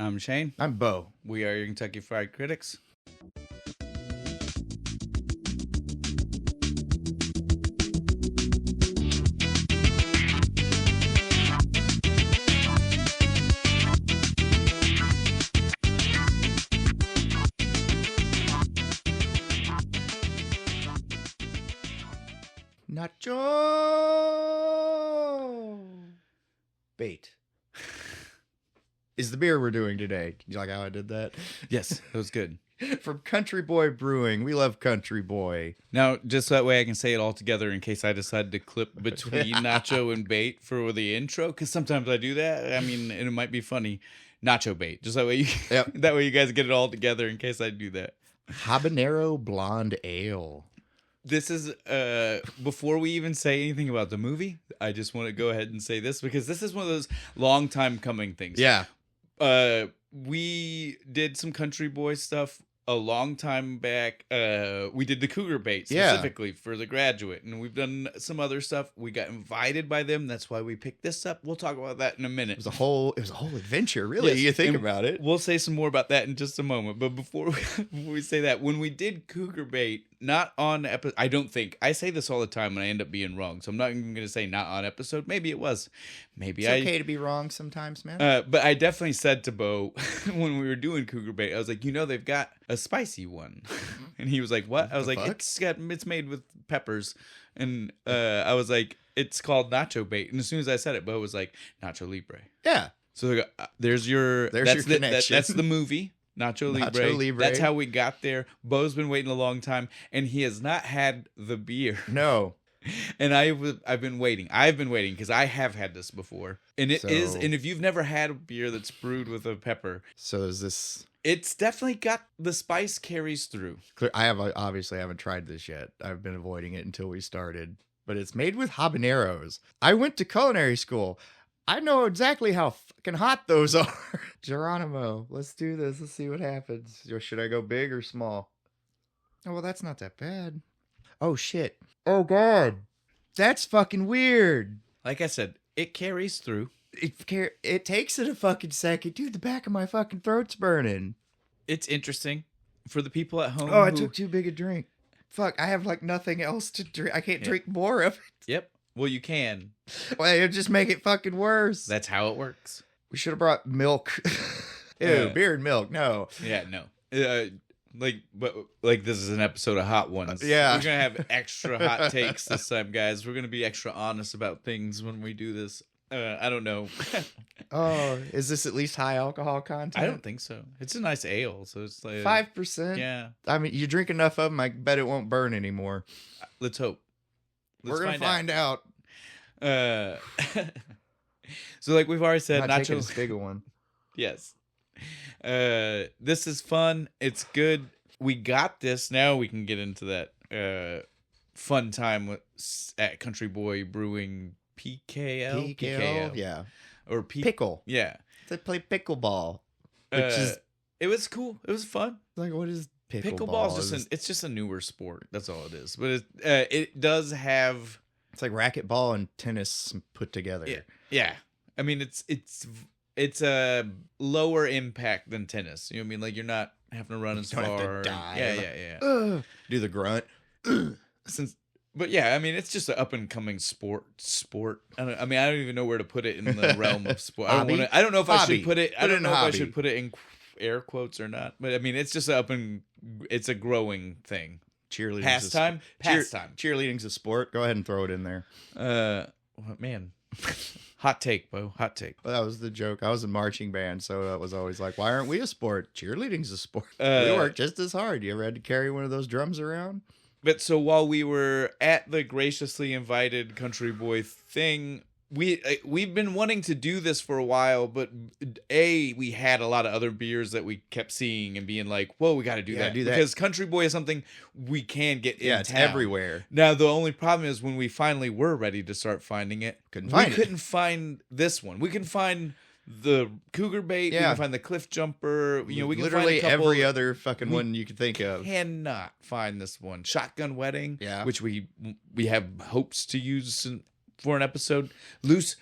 I'm Shane. I'm Bo. We are your Kentucky Fried Critics. Nacho Bait is the beer we're doing today. You like how I did that? Yes, that was good. From Country Boy Brewing. We love Country Boy. Now, just that way I can say it all together in case I decide to clip between Nacho and Bait for the intro, because sometimes I do that. I mean, and it might be funny. Nacho Bait. Just that way that way you guys get it all together in case I do that. Habanero Blonde Ale. This is, before we even say anything about the movie, I just want to go ahead and say this, because this is one of those long time coming things. Yeah. We did some Country Boy stuff a long time back. We did the Cougar Bait specifically for The Graduate, and we've done some other stuff. We got invited by them. That's why we picked this up. We'll talk about that in a minute. It was a whole adventure, really. Yes. You think about it. We'll say some more about that in just a moment. But before we say that, when we did Cougar Bait, not on episode, I don't think. I say this all the time and I end up being wrong. So I'm not even going to say not on episode. Maybe it was. Maybe it's okay to be wrong sometimes, man. But I definitely said to Bo when we were doing Cougar Bait, I was like, they've got a spicy one. And he was like, what? I was like, it's made with peppers. And I was like, it's called Nacho Bait. And as soon as I said it, Bo was like, Nacho Libre. Yeah. So there's your connection. That's the movie. Nacho Libre. That's how we got there. Bo's been waiting a long time, and he has not had the beer. No. And I've been waiting. I've been waiting because I have had this before. And and if you've never had a beer that's brewed with a pepper. So is this... It's definitely got the spice carries through. I obviously haven't tried this yet. I've been avoiding it until we started. But it's made with habaneros. I went to culinary school. I know exactly how fucking hot those are. Geronimo, let's do this. Let's see what happens. Should I go big or small? Oh, well, that's not that bad. Oh, shit. Oh, God. That's fucking weird. Like I said, it carries through. It takes it a fucking second. Dude, the back of my fucking throat's burning. It's interesting for the people at home. Oh, I took too big a drink. Fuck, I have like nothing else to drink. I can't drink more of it. Yep. Well, you can. Well, it'll just make it fucking worse. That's how it works. We should have brought milk. Ew, beer and milk. No. Yeah, no. But this is an episode of Hot Ones. Yeah. We're going to have extra hot takes this time, guys. We're going to be extra honest about things when we do this. I don't know. Oh, is this at least high alcohol content? I don't think so. It's a nice ale, so it's like 5%. Yeah. I mean, you drink enough of them, I bet it won't burn anymore. Let's hope. We're going to find out. So like we've already said, Not taking as big a one. Yes. This is fun. It's good. We got this. Now we can get into that fun time at Country Boy Brewing PKL? Yeah. Or Pickle. Yeah. They play pickleball. Which is... It was cool. It was fun. Like, what is pickleball? Pickleball is it's just a newer sport. That's all it is. But it does have... It's like racquetball and tennis put together. Yeah. I mean, it's a lower impact than tennis. You know what I mean? Like, you're not having to run as far. Have to dive. Yeah. Do the grunt. But yeah, I mean, it's just an up and coming sport. I don't even know where to put it in the realm of sport. I don't know if I should put it. I don't know if I should put it in air quotes or not. But I mean, it's just it's a growing thing. Cheerleading. Pastime. Cheerleading's a sport. Go ahead and throw it in there. Man. Hot take, Bo. Hot take. Well, that was the joke. I was in marching band, so that was always like, why aren't we a sport? Cheerleading's a sport. We work just as hard. You ever had to carry one of those drums around? But so while we were at the graciously invited Country Boy thing, we've been wanting to do this for a while, but we had a lot of other beers that we kept seeing and being like, whoa, we got to do that. Because Country Boy is something we can get in it's everywhere. Now, the only problem is when we finally were ready to start finding it, we couldn't find this one. We can find the Cougar Bait, we can find the Cliff Jumper, we can literally find every other fucking one you can think of. Cannot find this one. Shotgun Wedding, which we have hopes to use for an episode. Loose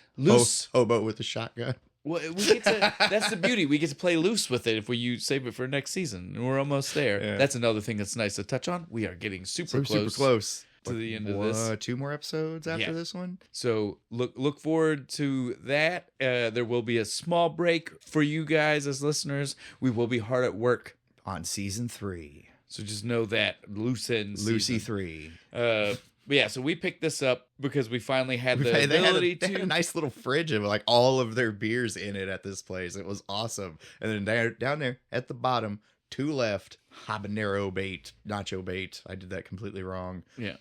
hobo with a shotgun. Well, we get to. That's the beauty. We get to play loose with it if we save it for next season, and we're almost there. Yeah. That's another thing that's nice to touch on. We are getting super close to the end of this. 2 more episodes after this one. So look forward to that. There will be a small break for you guys as listeners. We will be hard at work On season 3. So just know that Lucy Lucy 3. But yeah, so we picked this up because we finally had the They ability had a nice little fridge of like all of their beers in it at this place. It was awesome. And then down there at the bottom, 2 left, Habanero Bait, Nacho Bait. I did that completely wrong. Yeah.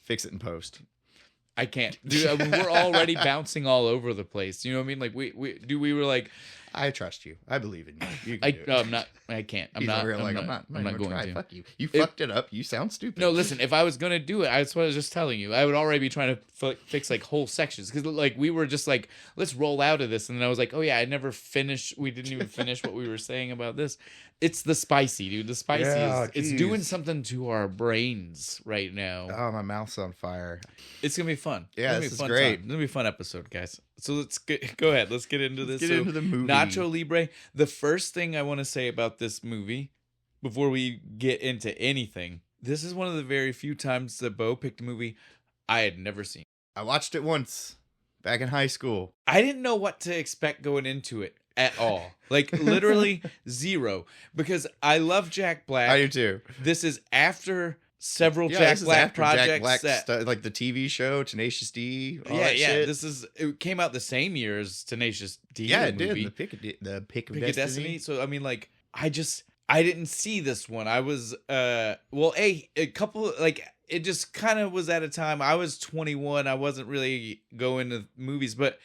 Fix it in post. I can't. Dude, I mean, we're already bouncing all over the place. You know what I mean? Like we were like, I trust you. I believe in you. You can do it. I'm not. I can't. I'm not going to. Fuck you. You fucked it up. You sound stupid. No, listen. If I was gonna do it, that's what I was just telling you. I would already be trying to fix like whole sections because like we were just like, let's roll out of this, and then I was like, oh yeah, I never finished. We didn't even finish what we were saying about this. It's the spicy, dude. The spicy is it's doing something to our brains right now. Oh, my mouth's on fire. It's gonna be fun. Yeah, this is great. It's gonna be a fun episode, guys. So let's go ahead. Let's get into this. Get into the movie. Nacho Libre. The first thing I want to say about this movie, before we get into anything, this is one of the very few times that Bo picked a movie I had never seen. I watched it once back in high school. I didn't know what to expect going into it at all. Like literally zero. Because I love Jack Black. I do too. This is after several Jack Black projects like the TV show Tenacious D. Shit. It came out the same year as Tenacious D. Yeah, it movie. did. The Pick of Destiny. So I mean, like, I didn't see this one. I was a couple like it just kind of was at a time I was 21. I wasn't really going to movies, but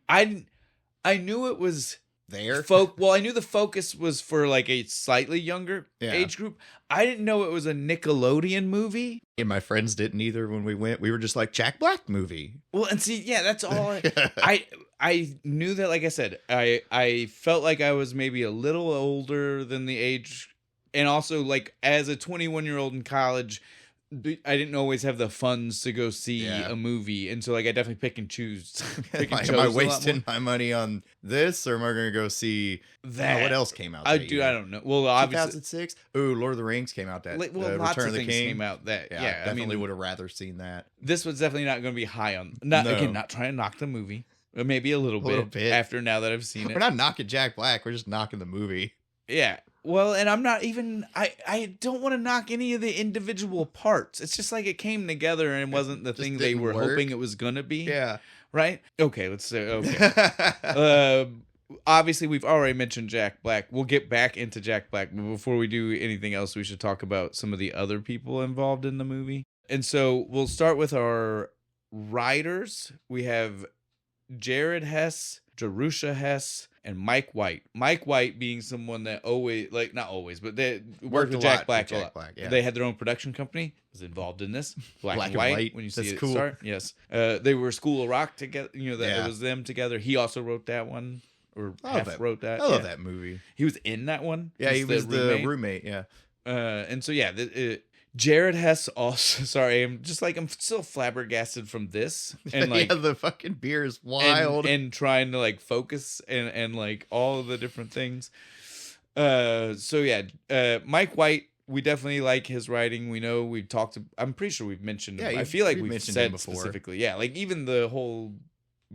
I knew it was there. Well, I knew the focus was for like a slightly younger age group. I didn't know it was a Nickelodeon movie. And my friends didn't either when we went. We were just like, Jack Black movie. Well, and see, yeah, that's all. I knew that, like I said, I felt like I was maybe a little older than the age. And also, like, as a 21-year-old in college, I didn't always have the funds to go see a movie, and so like I definitely pick and choose. Am I wasting my money on this, or am I going to go see that? What else came out? I don't know. Well, obviously 2006. Ooh, Lord of the Rings came out that. Lots of things came out that. Yeah, I definitely would have rather seen that. This was definitely not going to be high on. Not trying to knock the movie, but maybe a little bit after now that I've seen it. We're not knocking Jack Black. We're just knocking the movie. Yeah. Well, and I'm not even, I don't want to knock any of the individual parts. It's just like it came together and it wasn't the thing they were hoping it was going to be. Yeah. Right? Okay, let's say, okay. Obviously, we've already mentioned Jack Black. We'll get back into Jack Black. But before we do anything else, we should talk about some of the other people involved in the movie. And so we'll start with our writers. We have Jared Hess, Jerusha Hess, and Mike White. Mike White being someone that always, like, not always, but they worked with Jack Black a lot. Yeah. They had their own production company, was involved in this. Black and white, when you see it cool. start. Yes. They were School of Rock together. You know, it was them together. He also wrote that one. Or wrote that. I love that movie. He was in that one. Yeah, he was the roommate. Yeah. And so, yeah, Jared Hess also, sorry, I'm still flabbergasted from this. And like, the fucking beer is wild. And trying to like focus and like all of the different things. So yeah, Mike White, we definitely like his writing. We know we've talked, I'm pretty sure we've mentioned him. I feel like we've said before. Specifically. Yeah, like even the whole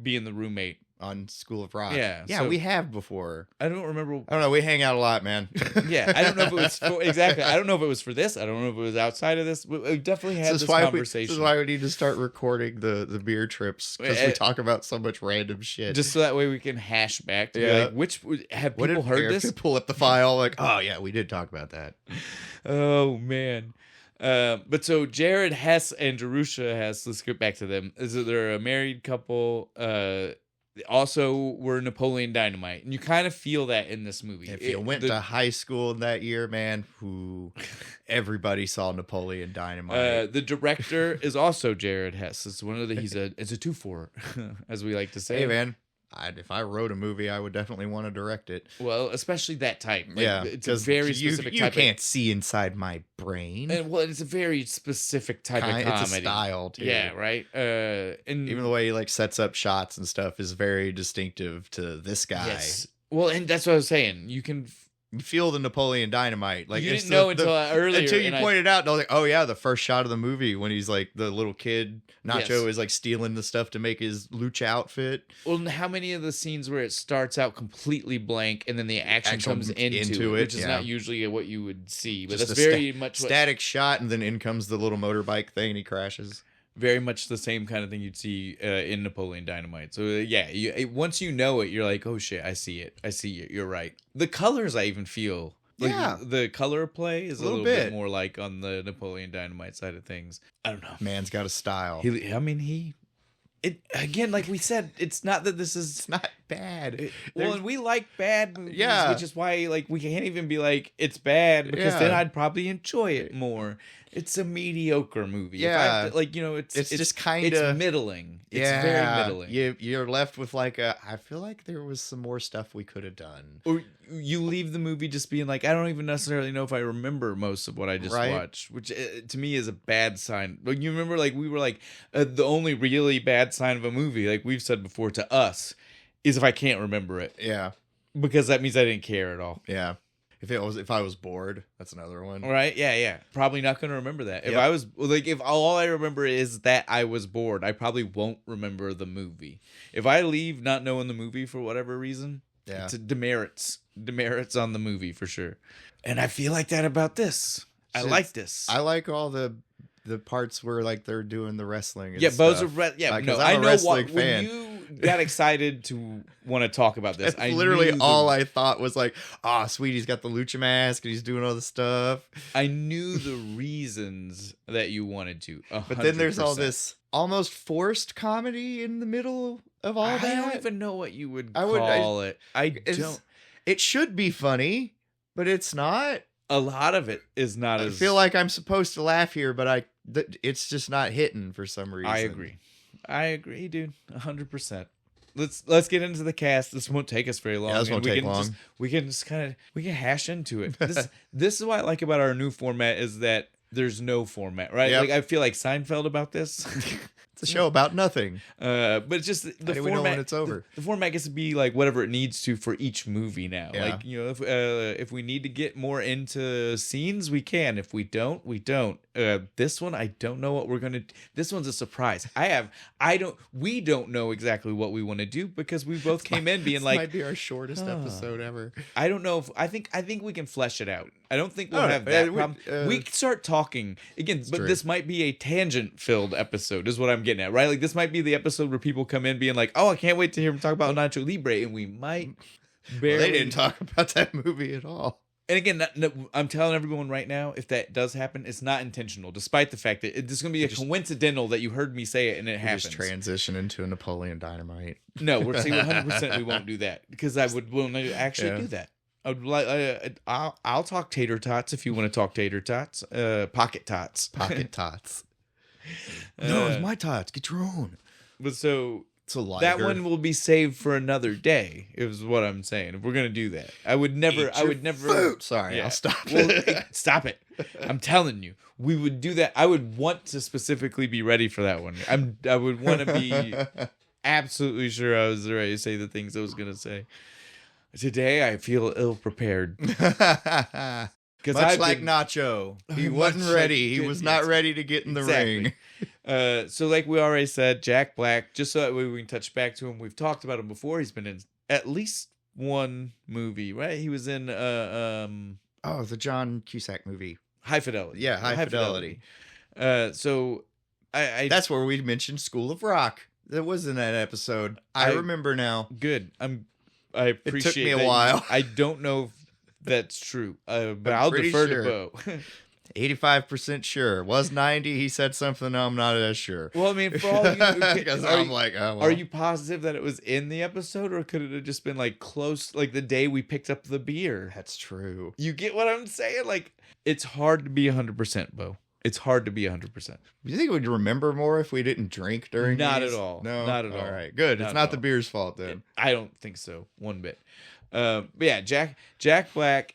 being the roommate. On School of Rock. Yeah. So we have before. I don't remember. I don't know. We hang out a lot, man. Yeah. I don't know if it was exactly. I don't know if it was for this. I don't know if it was outside of this. We definitely had this conversation. This is why we need to start recording the beer trips, because we talk about so much random shit. Just so that way we can hash back to be like, have people heard this? Pull up the file like, oh yeah, we did talk about that. Oh man. But so Jared Hess and Jerusha Hess, let's get back to them. They're a married couple. Also were Napoleon Dynamite, and you kind of feel that in this movie. If you went to high school that year, man, everybody saw Napoleon Dynamite. The director is also Jared Hess. It's one of the it's a 2-4, as we like to say. Hey man, If I wrote a movie, I would definitely want to direct it. Well, especially that type. Like, Yeah, it's a very specific type. You can't see inside my brain. And well, it's a very specific type of comedy. It's a style too. Yeah, right. And even the way he like sets up shots and stuff is very distinctive to this guy. Yes. Well, and that's what I was saying. You can feel the Napoleon Dynamite. Like you didn't know until earlier. Until you pointed out, and I was like, oh yeah, the first shot of the movie when he's like the little kid, Nacho is like stealing the stuff to make his lucha outfit. Well, how many of the scenes where it starts out completely blank and then the action comes into it, which is not usually what you would see, but just that's very much static shot, and then in comes the little motorbike thing, and he crashes. Very much the same kind of thing you'd see in Napoleon Dynamite. So once you know it, you're like, oh shit, I see it. I see it. You're right. The colors I even feel. Like, the color play is a little bit more like on the Napoleon Dynamite side of things. I don't know. Man's got a style. Again, like we said, it's not that this is... It's not bad. And we like bad movies, which is why like we can't even be like, it's bad, because then I'd probably enjoy it more. It's a mediocre movie. Yeah. It's just kind of... It's middling. It's very middling. You're left with like I feel like there was some more stuff we could have done. Or you leave the movie just being like, I don't even necessarily know if I remember most of what I just watched, which to me is a bad sign. Like, you remember, like, we were like, the only really bad sign of a movie, like we've said before to us, is if I can't remember it. Yeah. Because that means I didn't care at all. Yeah. If I was bored, that's another one. Right? Yeah. Probably not going to remember that. If if all I remember is that I was bored, I probably won't remember the movie. If I leave not knowing the movie for whatever reason, it's a demerits on the movie for sure. And I feel like that about this. I like this. I like all the parts where like they're doing the wrestling. And those stuff. are I know what when you got excited to want to talk about this. That's literally all I thought was like, sweetie's got the lucha mask and he's doing all the stuff. I knew the reasons that you wanted to. 100%. But then there's all this almost forced comedy in the middle of all that. I don't even know what you would call it. I don't. It should be funny, but it's not. A lot of it is not. I feel like I'm supposed to laugh here, but it's just not hitting for some reason. I agree, dude. 100%. Let's get into the cast. This won't take us very long. Yeah, this won't take long. We can hash into it. This is what I like about our new format is that there's no format, right? Yep. Like I feel like Seinfeld about this. It's a show about nothing. But it's just the format. We know when it's over. The format gets to be like whatever it needs to for each movie now. Yeah. Like, you know, if we need to get more into scenes, we can. If we don't, we don't. This one, I don't know what we're gonna. This one's a surprise. We don't know exactly what we want to do because we both came in being like, might be our shortest episode ever. I don't know if I think we can flesh it out. I don't think we'll have that problem. We start talking again, but this might be a tangent-filled episode, is what I'm getting at, right? Like this might be the episode where people come in being like, "Oh, I can't wait to hear him talk about Nacho Libre," and we might barely. They didn't talk about that movie at all. And again, I'm telling everyone right now, if that does happen, it's not intentional, despite the fact that it's going to be coincidental that you heard me say it and it happens. Just transition into a Napoleon Dynamite. No, we're saying 100% we won't do that because I will actually do that. I'll talk tater tots if you want to talk tater tots. Pocket tots. Pocket tots. No, it's my tots. Get your own. But so that one will be saved for another day. Is what I'm saying. If we're gonna do that, I would never. Food. Sorry, I'll stop. Stop it. I'm telling you, we would do that. I would want to specifically be ready for that one. I would want to be absolutely sure I was ready to say the things I was gonna say. Today, I feel ill prepared. Much like Nacho. He wasn't ready. He was not ready to get in the ring. So like we already said, Jack Black, just so that way we can touch back to him. We've talked about him before. He's been in at least one movie, right? He was in the John Cusack movie. High Fidelity. Yeah, High Fidelity. So I that's where we mentioned School of Rock. That was in that episode. I remember now. Good. I appreciate it. Took me a while. I don't know if that's true, but I'll defer to Bo. 85% sure. Was 90? He said something. No, I'm not as sure. Well, I mean, for all you, because I'm like, oh, well. Are you positive that it was in the episode, or could it have just been like close, like the day we picked up the beer? That's true. You get what I'm saying? Like, it's hard to be 100%, Bo. It's hard to be 100%. Do you think we'd remember more if we didn't drink during Not these? at all. No? Not at all. All right, good. It's not the beer's fault then. I don't think so. One bit. But yeah, Jack Black,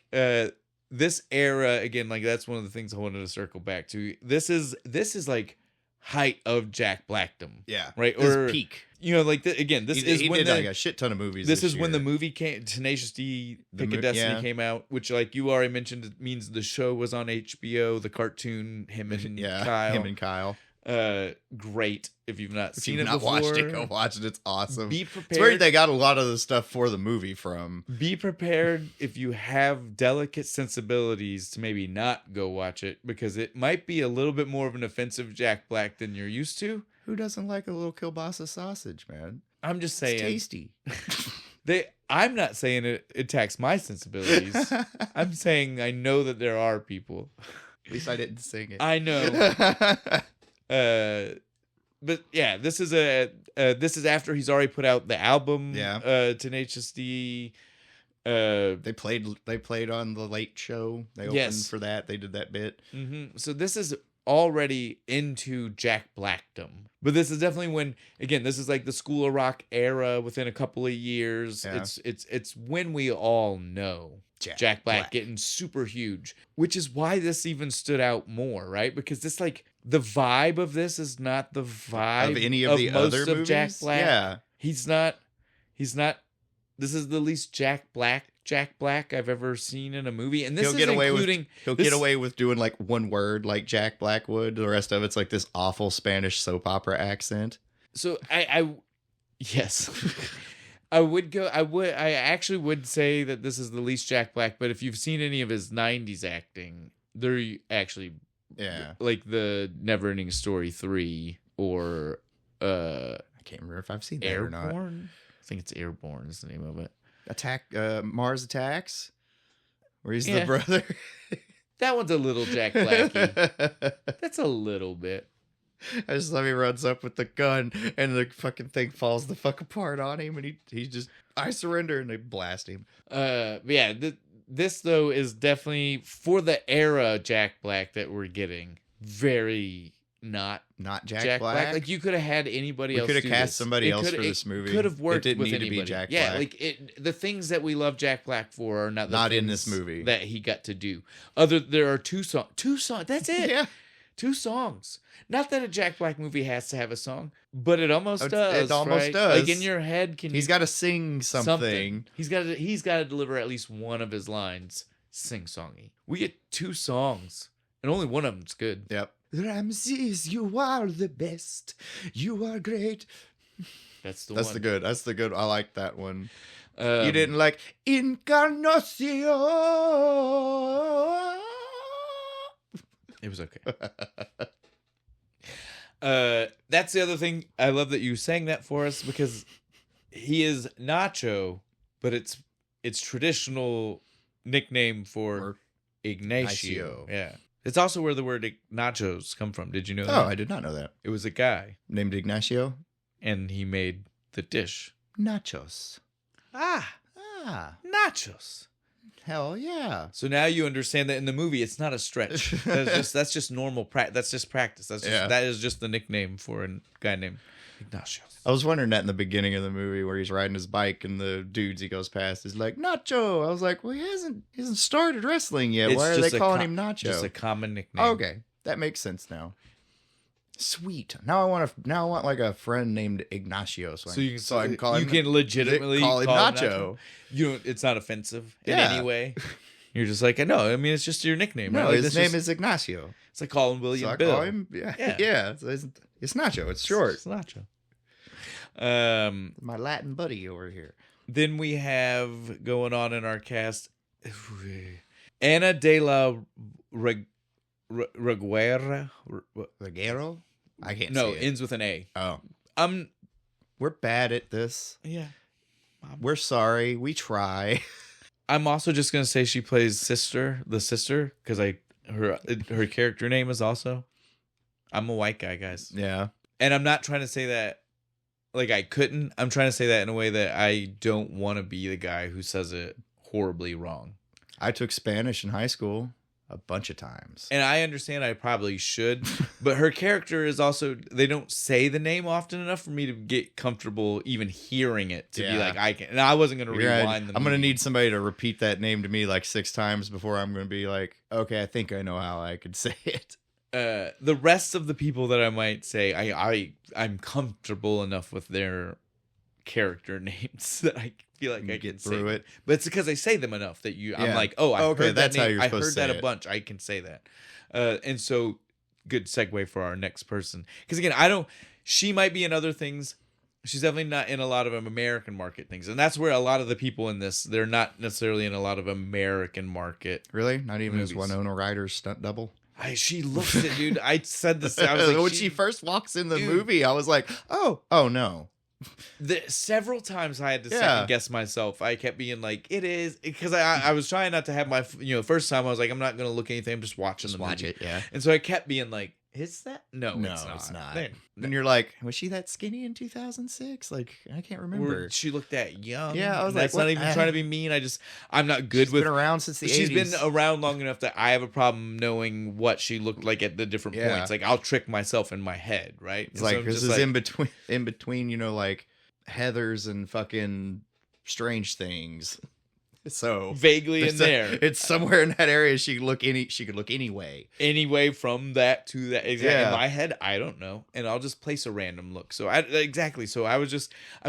this era, again, like that's one of the things I wanted to circle back to. This is like height of Jack Blackdom. Yeah. Right? This Or, peak. you know, like, again, this is he when did like a shit ton of movies this is year. when the movie came, Tenacious D, Pick of Destiny came out, which, like you already mentioned, it means the show was on HBO, the cartoon, him and Kyle. Great. If you've not seen it before. Watched it, go watch it. It's awesome. Be prepared. It's where they got a lot of the stuff for the movie from. Be prepared if you have delicate sensibilities to maybe not go watch it, because it might be a little bit more of an offensive Jack Black than you're used to. Who doesn't like a little kielbasa sausage, man? I'm just saying. It's tasty. I'm not saying it attacks my sensibilities. I'm saying I know that there are people. At least I didn't sing it. I know. But yeah, this is after he's already put out the album. Yeah. Tenacious D. They played on the Late Show. They opened for that. They did that bit. Mm-hmm. So this is already into Jack Blackdom. But this is definitely when, again, this is like the School of Rock era within a couple of years. Yeah. It's when we all know Jack Black getting super huge, which is why this even stood out more, right? Because this, like, the vibe of this is not the vibe of any of the other movies. Jack Black. Yeah. He's not, this is the least Jack Black I've ever seen in a movie. And this he'll is get away with doing like one word like Jack Black would. The rest of it's like this awful Spanish soap opera accent. So yes. I actually would say that this is the least Jack Black, but if you've seen any of his 90s acting, they're actually like the Neverending Story 3 or I can't remember if I've seen that Airborne? or not. I think it's Airborne is the name of it. Mars Attacks, where he's the brother. That one's a little Jack Blacky. That's a little bit. I just love he runs up with the gun and the fucking thing falls the fuck apart on him, and he just, I surrender, and they blast him. But yeah, this though is definitely for the era Jack Black that we're getting. Very not Jack Black. Like you could have had anybody else. We could have cast this. somebody else for this movie. Could have worked. It didn't with need anybody. to be Jack yeah, Black. like the things that we love Jack Black for are not in this movie that he got to do. There are two songs. That's it. Yeah. 2 songs. Not that a Jack Black movie has to have a song, but it almost does. It almost right? does. Like in your head, he's got to sing something. He's got to deliver at least one of his lines sing-songy. We get 2 songs, and only one of them's good. Yep. Ramses, you are the best. You are great. That's the good. I like that one. You didn't like Encarnación. It was okay. That's the other thing. I love that you sang that for us, because he is Nacho, but it's traditional nickname for Ignacio. Yeah. It's also where the word nachos come from. Did you know that? Oh, I did not know that. It was a guy named Ignacio, and he made the dish. Nachos. Nachos. Hell yeah. So now you understand that in the movie it's not a stretch. That's just normal practice. That's just practice. That is just the nickname for a guy named Ignacio. I was wondering that in the beginning of the movie where he's riding his bike and the dudes he goes past is like, Nacho. I was like, well, he hasn't started wrestling yet. Why are they calling him Nacho? Just a common nickname. Okay. That makes sense now. Sweet. Now I want like a friend named Ignacio, so I can call him. You can legitimately call him Nacho. It's not offensive in any way. You're just like, no. I mean, it's just your nickname. No, right? Like, his name is Ignacio. It's like calling William so I Bill. call him, yeah. So it's Nacho. It's short. It's Nacho. My Latin buddy over here. Then we have going on in our cast, Ana de la Reguera. Reguero? I can't No, see it. ends with an A. Oh. We're bad at this. Yeah. We're sorry. We try. I'm also just going to say she plays the sister, because her character name is also. I'm a white guy, guys. Yeah. And I'm not trying to say that like I couldn't. I'm trying to say that in a way that I don't want to be the guy who says it horribly wrong. I took Spanish in high school. a bunch of times. And I understand I probably should, but her character is also, they don't say the name often enough for me to get comfortable even hearing it to be like, I can. And I wasn't going to rewind the movie. I'm going to need somebody to repeat that name to me like 6 times before I'm going to be like, okay, I think I know how I could say it. The rest of the people that I might say, I'm comfortable enough with their character names that I feel like I can get through it. But it's because I say them enough that I'm like, oh, I heard that name. I heard that a bunch. I can say that. And so good segue for our next person. Because again, she might be in other things. She's definitely not in a lot of American market things. And that's where a lot of the people in this, they're not necessarily in a lot of American market. Really? Not even as Winona Ryder's stunt double? She looks it, dude. I said this. I was like, when she first walks in the movie, I was like, oh no. Several times I had to second guess myself. I kept being like, it is, because I was trying not to have my, first time I was like, I'm not going to look at anything. I'm just watching the movie. Watch it, yeah. And so I kept being like, is that? No, it's not. Then you're like, was she that skinny in 2006? Like, I can't remember. She looked that young. Yeah, I was like, that's not even trying to be mean. I'm not good with. She's been around since the 80s. She's been around long enough that I have a problem knowing what she looked like at the different points. Like, I'll trick myself in my head, right? It's like, this is in between, like Heathers and fucking Strange Things. So vaguely in there, it's somewhere in that area. She could look anyway from that to that. Exactly. In my head, I don't know, and I'll just place a random look. So I'm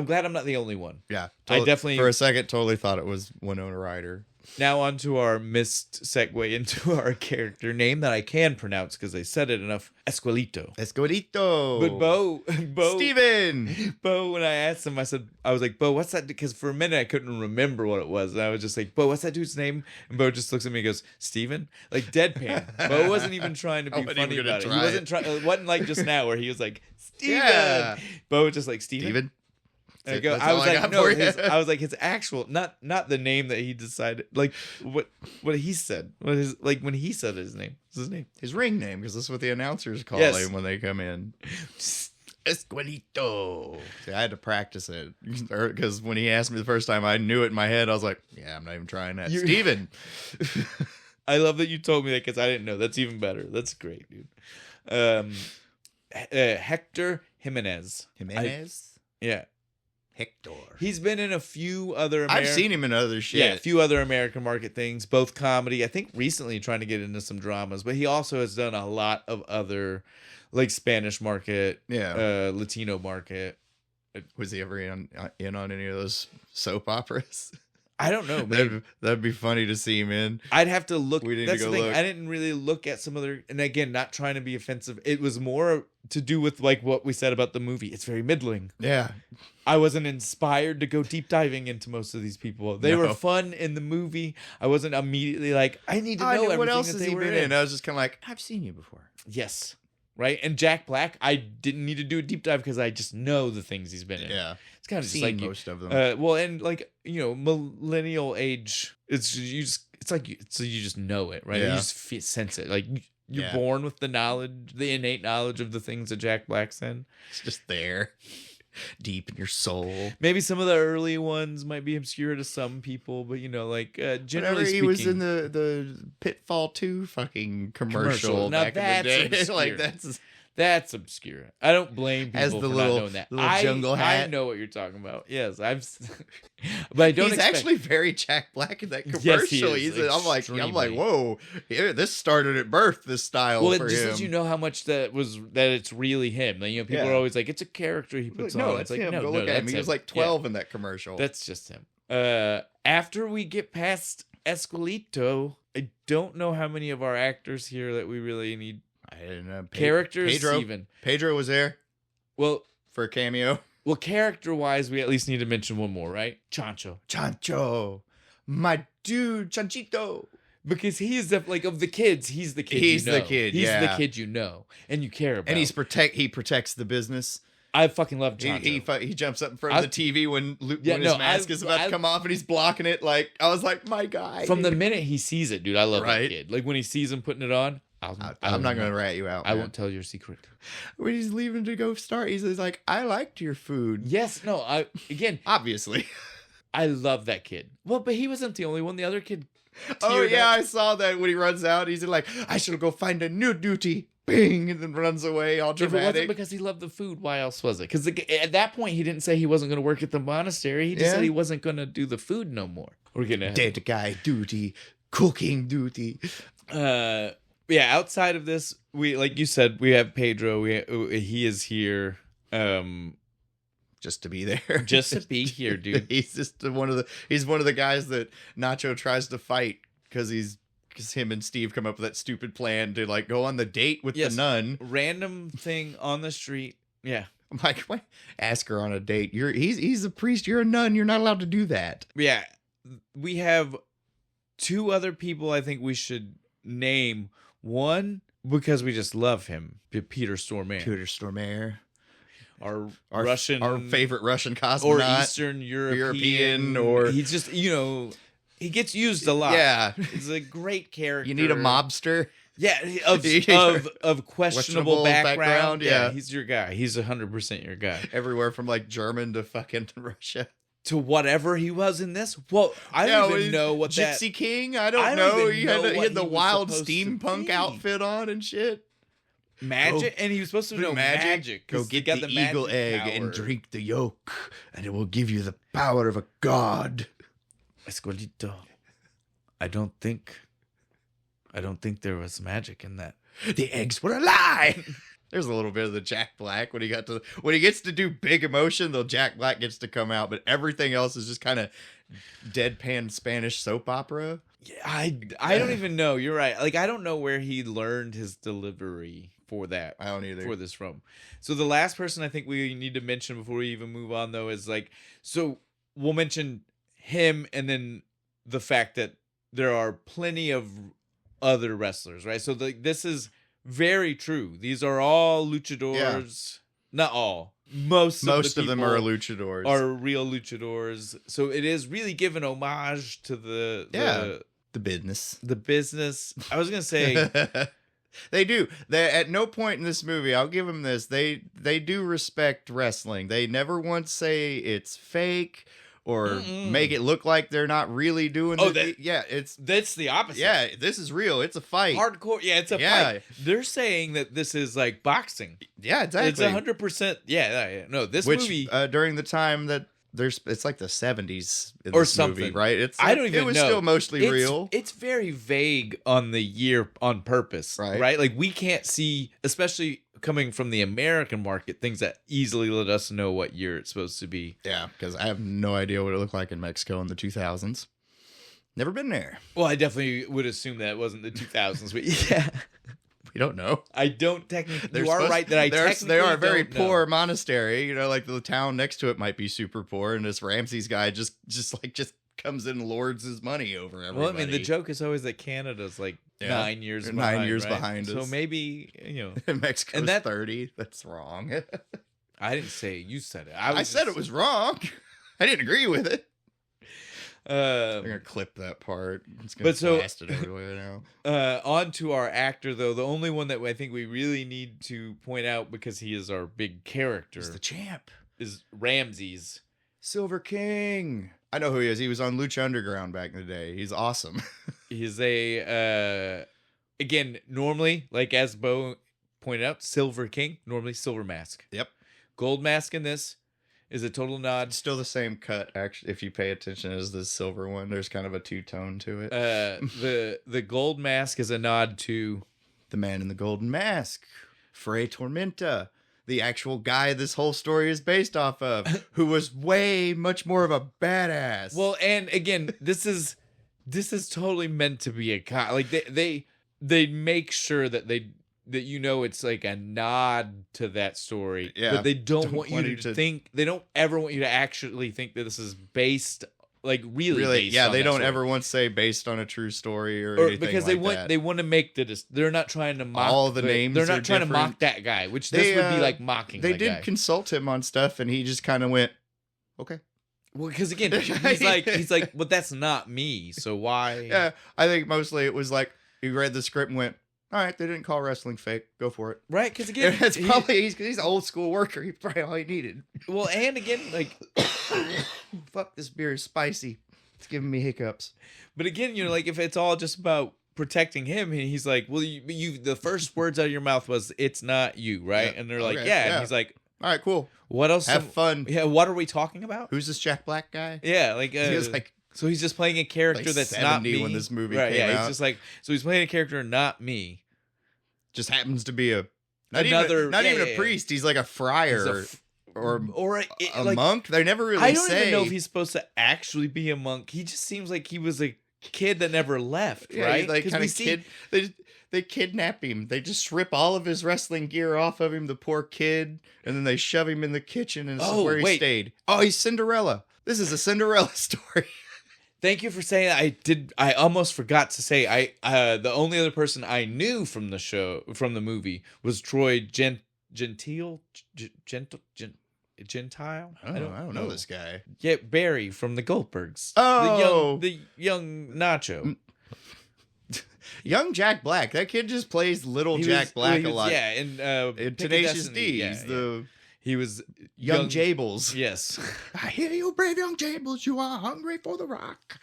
glad I'm not the only one. Yeah, I definitely for a second totally thought it was Winona Ryder. Now on to our missed segue into our character name that I can pronounce because I said it enough. Esquelito. But Bo. Steven. Bo, when I asked him, I was like, Bo, what's that? Because for a minute I couldn't remember what it was. And I was just like, Bo, what's that dude's name? And Bo just looks at me and goes, Steven? Like deadpan. Bo wasn't even trying to be funny about it. He wasn't trying. It wasn't like just now where he was like, Steven. Yeah. Bo was just like, Steven? I was like his actual, not the name that he decided, like what he said. What his, like when he said his name. What's his name? His ring name, because that's what the announcers call him when they come in. Esquelito. See, I had to practice it because when he asked me the first time, I knew it in my head. I was like, yeah, I'm not even trying that. Steven. I love that you told me that because I didn't know. That's even better. That's great, dude. Hector Jimenez. Yeah. Hector. He's been in a few other I've seen him in other shit. Yeah, a few other American market things, both comedy. I think recently trying to get into some dramas, but he also has done a lot of other like Spanish market, Latino market. Was he ever in on any of those soap operas? I don't know. That'd be funny to see him in. I'd have to look. That's the thing. I didn't really look at some other. And again, not trying to be offensive. It was more to do with like what we said about the movie. It's very middling. Yeah. I wasn't inspired to go deep diving into most of these people. They were fun in the movie. I wasn't immediately like, I need to know everything what else that has they he were been in. in. I was just kind of like, I've seen you before. Yes. Right. And Jack Black, I didn't need to do a deep dive because I just know the things he's been in. Yeah. It's kind of just seen like most of them. Well, and like, millennial age, you just know it, right? Yeah. You just sense it. Like you're born with the knowledge, the innate knowledge of the things that Jack Black's in. It's just there. Deep in your soul. Maybe some of the early ones might be obscure to some people, but generally speaking, he was in the Pitfall 2 fucking commercial now back in the day. Obscure. Like that's obscure. I don't blame people as the for little, not knowing that. Little jungle hat. I know what you're talking about. Yes, but I don't. He's actually very Jack Black in that commercial. Yes, he is. I'm like, whoa! This started at birth. This style. Well, for it just him. lets you know how much that it's really him. Like, people are always like, it's a character he puts on. No, it's like him. No, look at him. He was like 12 in that commercial. That's just him. After we get past Esquelito, I don't know how many of our actors here that we really need. I didn't know. Characters, Pedro, even. Pedro was there. Well, for a cameo. Well, character-wise, we at least need to mention one more, right? Chancho, my dude, Chanchito. Because he's of the kids, he's the kid. He's the kid. He's the kid you know and you care about. And he protects the business. I fucking love Chancho. He jumps up in front of the TV when his mask is about to come off and he's blocking it. Like I was like, my guy. From the minute he sees it, dude, I love that kid. Like when he sees him putting it on. I'm not going to rat you out. I won't tell your secret. When he's leaving to go start, he's like, I liked your food. Yes. No, again. Obviously. I love that kid. Well, but he wasn't the only one. The other kid, Oh yeah, I saw that when he runs out. He's like, I shall go find a new duty. Bing, and then runs away all If it dramatic. wasn't because he loved the food, why else was it? Because at that point, he didn't say he wasn't going to work at the monastery. He just said he wasn't going to do the food no more. We're gonna dead guy duty, cooking duty. Yeah, outside of this, we, like you said, we have Pedro. He is here. Just to be there. Just to be here, dude. He's just one of the guys that Nacho tries to fight because him and Steve come up with that stupid plan to like go on the date with the nun. Random thing on the street. Yeah. I'm like, what? Ask her on a date. He's a priest. You're a nun. You're not allowed to do that. Yeah. We have two other people I think we should name. One, because we just love him. Peter Stormare. Peter Stormare. Our favorite Russian cosmonaut. Or Eastern European. Or he's just, he gets used a lot. Yeah. He's a great character. You need a mobster. Yeah, of questionable background. Yeah, he's your guy. He's 100% your guy. Everywhere from like German to fucking Russia. To whatever he was in this. Well, I don't even know what Gypsy King? I don't know. He had the wild steampunk outfit on and shit. Magic, and he was supposed to know magic. Go get the eagle egg and drink the yolk, and it will give you the power of a god. Escolito, I don't think there was magic in that. The eggs were a lie. There's a little bit of the Jack Black when he gets to do big emotion, the Jack Black gets to come out, but everything else is just kind of deadpan Spanish soap opera. Yeah, I don't even know. You're right. Like, I don't know where he learned his delivery for that. I don't either. For this from. So the last person I think we need to mention before we even move on, though, is like, so we'll mention him and then the fact that there are plenty of other wrestlers, right? So this is very true. These are all luchadors. Yeah. Not all. Most of them are luchadors. Are real luchadors. So it is really giving homage to the business. The business. I was gonna say they do. They at no point in this movie, I'll give them this. They do respect wrestling. They never once say it's fake or make it look like they're not really doing that's the opposite. Yeah, this is real. It's a fight. Hardcore. Yeah, it's a fight. They're saying that this is like boxing. Yeah, exactly. It's 100%. Yeah. No, this movie during the time that it's like the 70s in or this something, movie, right? It's I don't even know. It was still mostly real. It's very vague on the year on purpose, right? Like we can't see, especially coming from the American market, things that easily let us know what year it's supposed to be. Yeah, because I have no idea what it looked like in Mexico in the 2000s. Never been there. Well, I definitely would assume that it wasn't the 2000s, but yeah. We don't know. I don't technically. You are right that I technically they are a very poor monastery. Like the town next to it might be super poor, and this Ramses guy just comes in and lords his money over everybody. Well, I mean, the joke is always that Canada's like 9 years behind. 9 years right? behind us. So maybe, Mexico's 30. That's wrong. I didn't say it. You said it. I said it was wrong. I didn't agree with it. I'm gonna clip that part. It's gonna blast it everywhere now. On to our actor, though. The only one that I think we really need to point out because he is our big character. He's the champ. Is Ramses. Silver King. I know who he is. He was on Lucha Underground back in the day. He's awesome. He's again, normally, like as Bo pointed out, Silver King, normally Silver Mask. Yep. Gold Mask in this is a total nod. Still the same cut, actually, if you pay attention, as the silver one. There's kind of a two-tone to it. The gold mask is a nod to the man in the golden mask, Fray Tormenta, the actual guy this whole story is based off of, who was way much more of a badass. Well, and again, this is totally meant to be a like they make sure that it's like a nod to that story. Yeah. But they don't want you to think, they don't ever want you to actually think that this is based, like really based yeah, on they that don't story. ever once say based on a true story or anything because like they want to make they're not trying to mock all the names. They're not are trying different. to mock that guy, which this would be like mocking. They that did guy. consult him on stuff, and he just kind of went, "Okay." Well, because again, he's like, but that's not me. So why? Yeah, I think mostly it was like he read the script and went, "All right, they didn't call wrestling fake. Go for it." Right? Because again, it's probably he's an old school worker. He's probably all he needed. Well, and again, like, fuck, this beer is spicy. It's giving me hiccups. But again, you know, like if it's all just about protecting him, and he's like, well, you the first words out of your mouth was, it's not you, right? Yeah. And they're like, Okay, yeah. yeah. And he's like, All right, cool. what else? Have fun. Yeah, what are we talking about? Who's this Jack Black guy? Yeah, like, He was like, so he's just playing a character like that's not 70 me. when this movie right, came yeah, out. he's just like, so he's playing a character not me. just happens to be a not Another- even, not yeah, even yeah, a priest. He's like a friar He's or a like, monk. They never really I don't say. even know if he's supposed to actually be a monk. He just seems like he was a kid that never left, Yeah, right? he's like 'Cause kind we of see- kid. They kidnap him. They just strip all of his wrestling gear off of him, the poor kid, and then they shove him in the kitchen, and this is Oh, where he wait. stayed. Oh, he's Cinderella. This is a Cinderella story. Thank you for saying that. I almost forgot to say the only other person I knew from the movie was Troy Gentile. I don't know this guy. Yeah, Barry from the Goldbergs. Oh. the young Nacho. Young Jack Black. That kid just plays little Jack Black a lot. Yeah, and In Tenacious D. Yeah, He's yeah. the He was young Jables. Yes. I hear you, brave young Jables. You are hungry for the rock.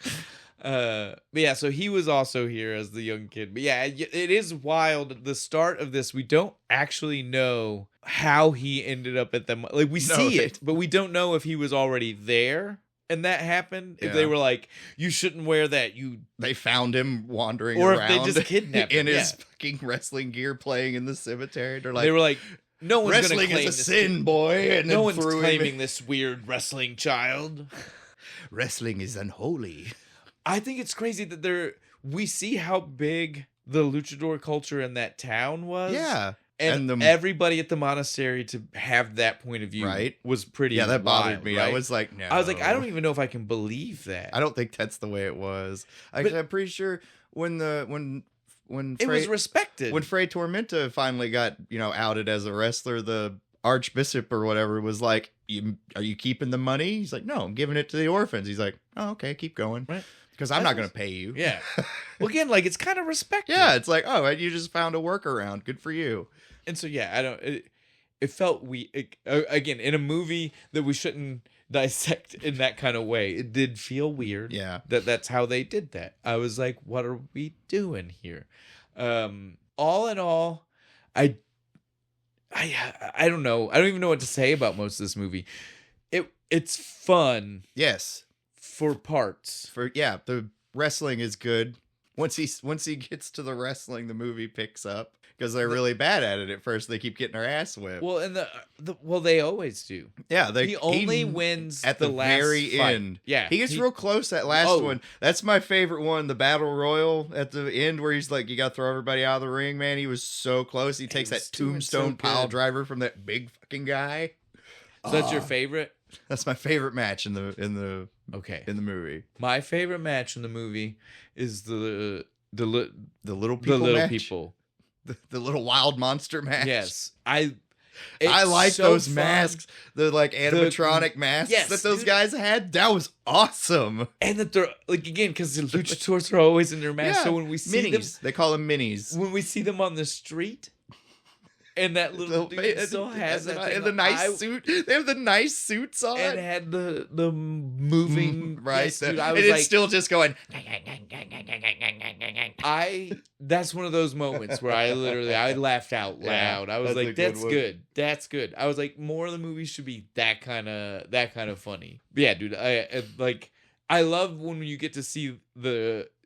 But yeah, so he was also here as the young kid. But yeah, it is wild. At the start of this, we don't actually know how he ended up at them. Like we see it, but we don't know if he was already there and that happened. If they were like, you shouldn't wear that. They found him wandering or around. if they just kidnapped him in his fucking wrestling gear, playing in the cemetery. They're like, they were like, no one's wrestling gonna claim is a this sin, kid. boy. And No then one's threw him claiming in. this weird wrestling child. Wrestling is unholy. I think it's crazy that we see how big the luchador culture in that town was. Yeah. And everybody at the monastery to have that point of view was pretty that bothered wild, me. right? I was like, no. I was like, I don't even know if I can believe that. I don't think that's the way it was. But- I'm pretty sure when It was respected. when Fray Tormenta finally got, outed as a wrestler, the archbishop or whatever was like, are you keeping the money? He's like, no, I'm giving it to the orphans. He's like, oh, okay, keep going. Right. Because I'm not going to pay you. Yeah. Well, again, like, it's kind of respected. Yeah, it's like, oh, you just found a workaround. Good for you. And so, yeah, it felt again, in a movie that we shouldn't dissect in that kind of way, it did feel weird. Yeah. That's how they did that. I was like, what are we doing here? All in all, I don't know. I don't even know what to say about most of this movie. It's fun. Yes. For parts. The wrestling is good. Once he gets to the wrestling, the movie picks up because they're really bad at it at first. They keep getting their ass whipped. Well, and they always do. Yeah, he only wins at the last very fight. end. Yeah, he gets real close that last one. That's my favorite one, the battle royal at the end where he's like, you got to throw everybody out of the ring. Man, he was so close. He takes that tombstone pile driver from that big fucking guy. So that's your favorite? That's my favorite match in the movie. My favorite match in the movie is the little people the match? People. The little wild monster match. Yes. I like so those fun. masks, the like animatronic masks that those guys had. That was awesome. And that they're like, again, because the luchadors are always in their masks. So when we see minis, they call them minis. When we see them on the street, and that little dude still has that thing and the nice suit. They have the nice suits on, and had the moving right. Yes, dude, I was and like, it's still just going. That's one of those moments where I laughed out loud. I was like, that's good. That's good. I was like, more of the movies should be that kind of funny. But yeah, dude, I love when you get to see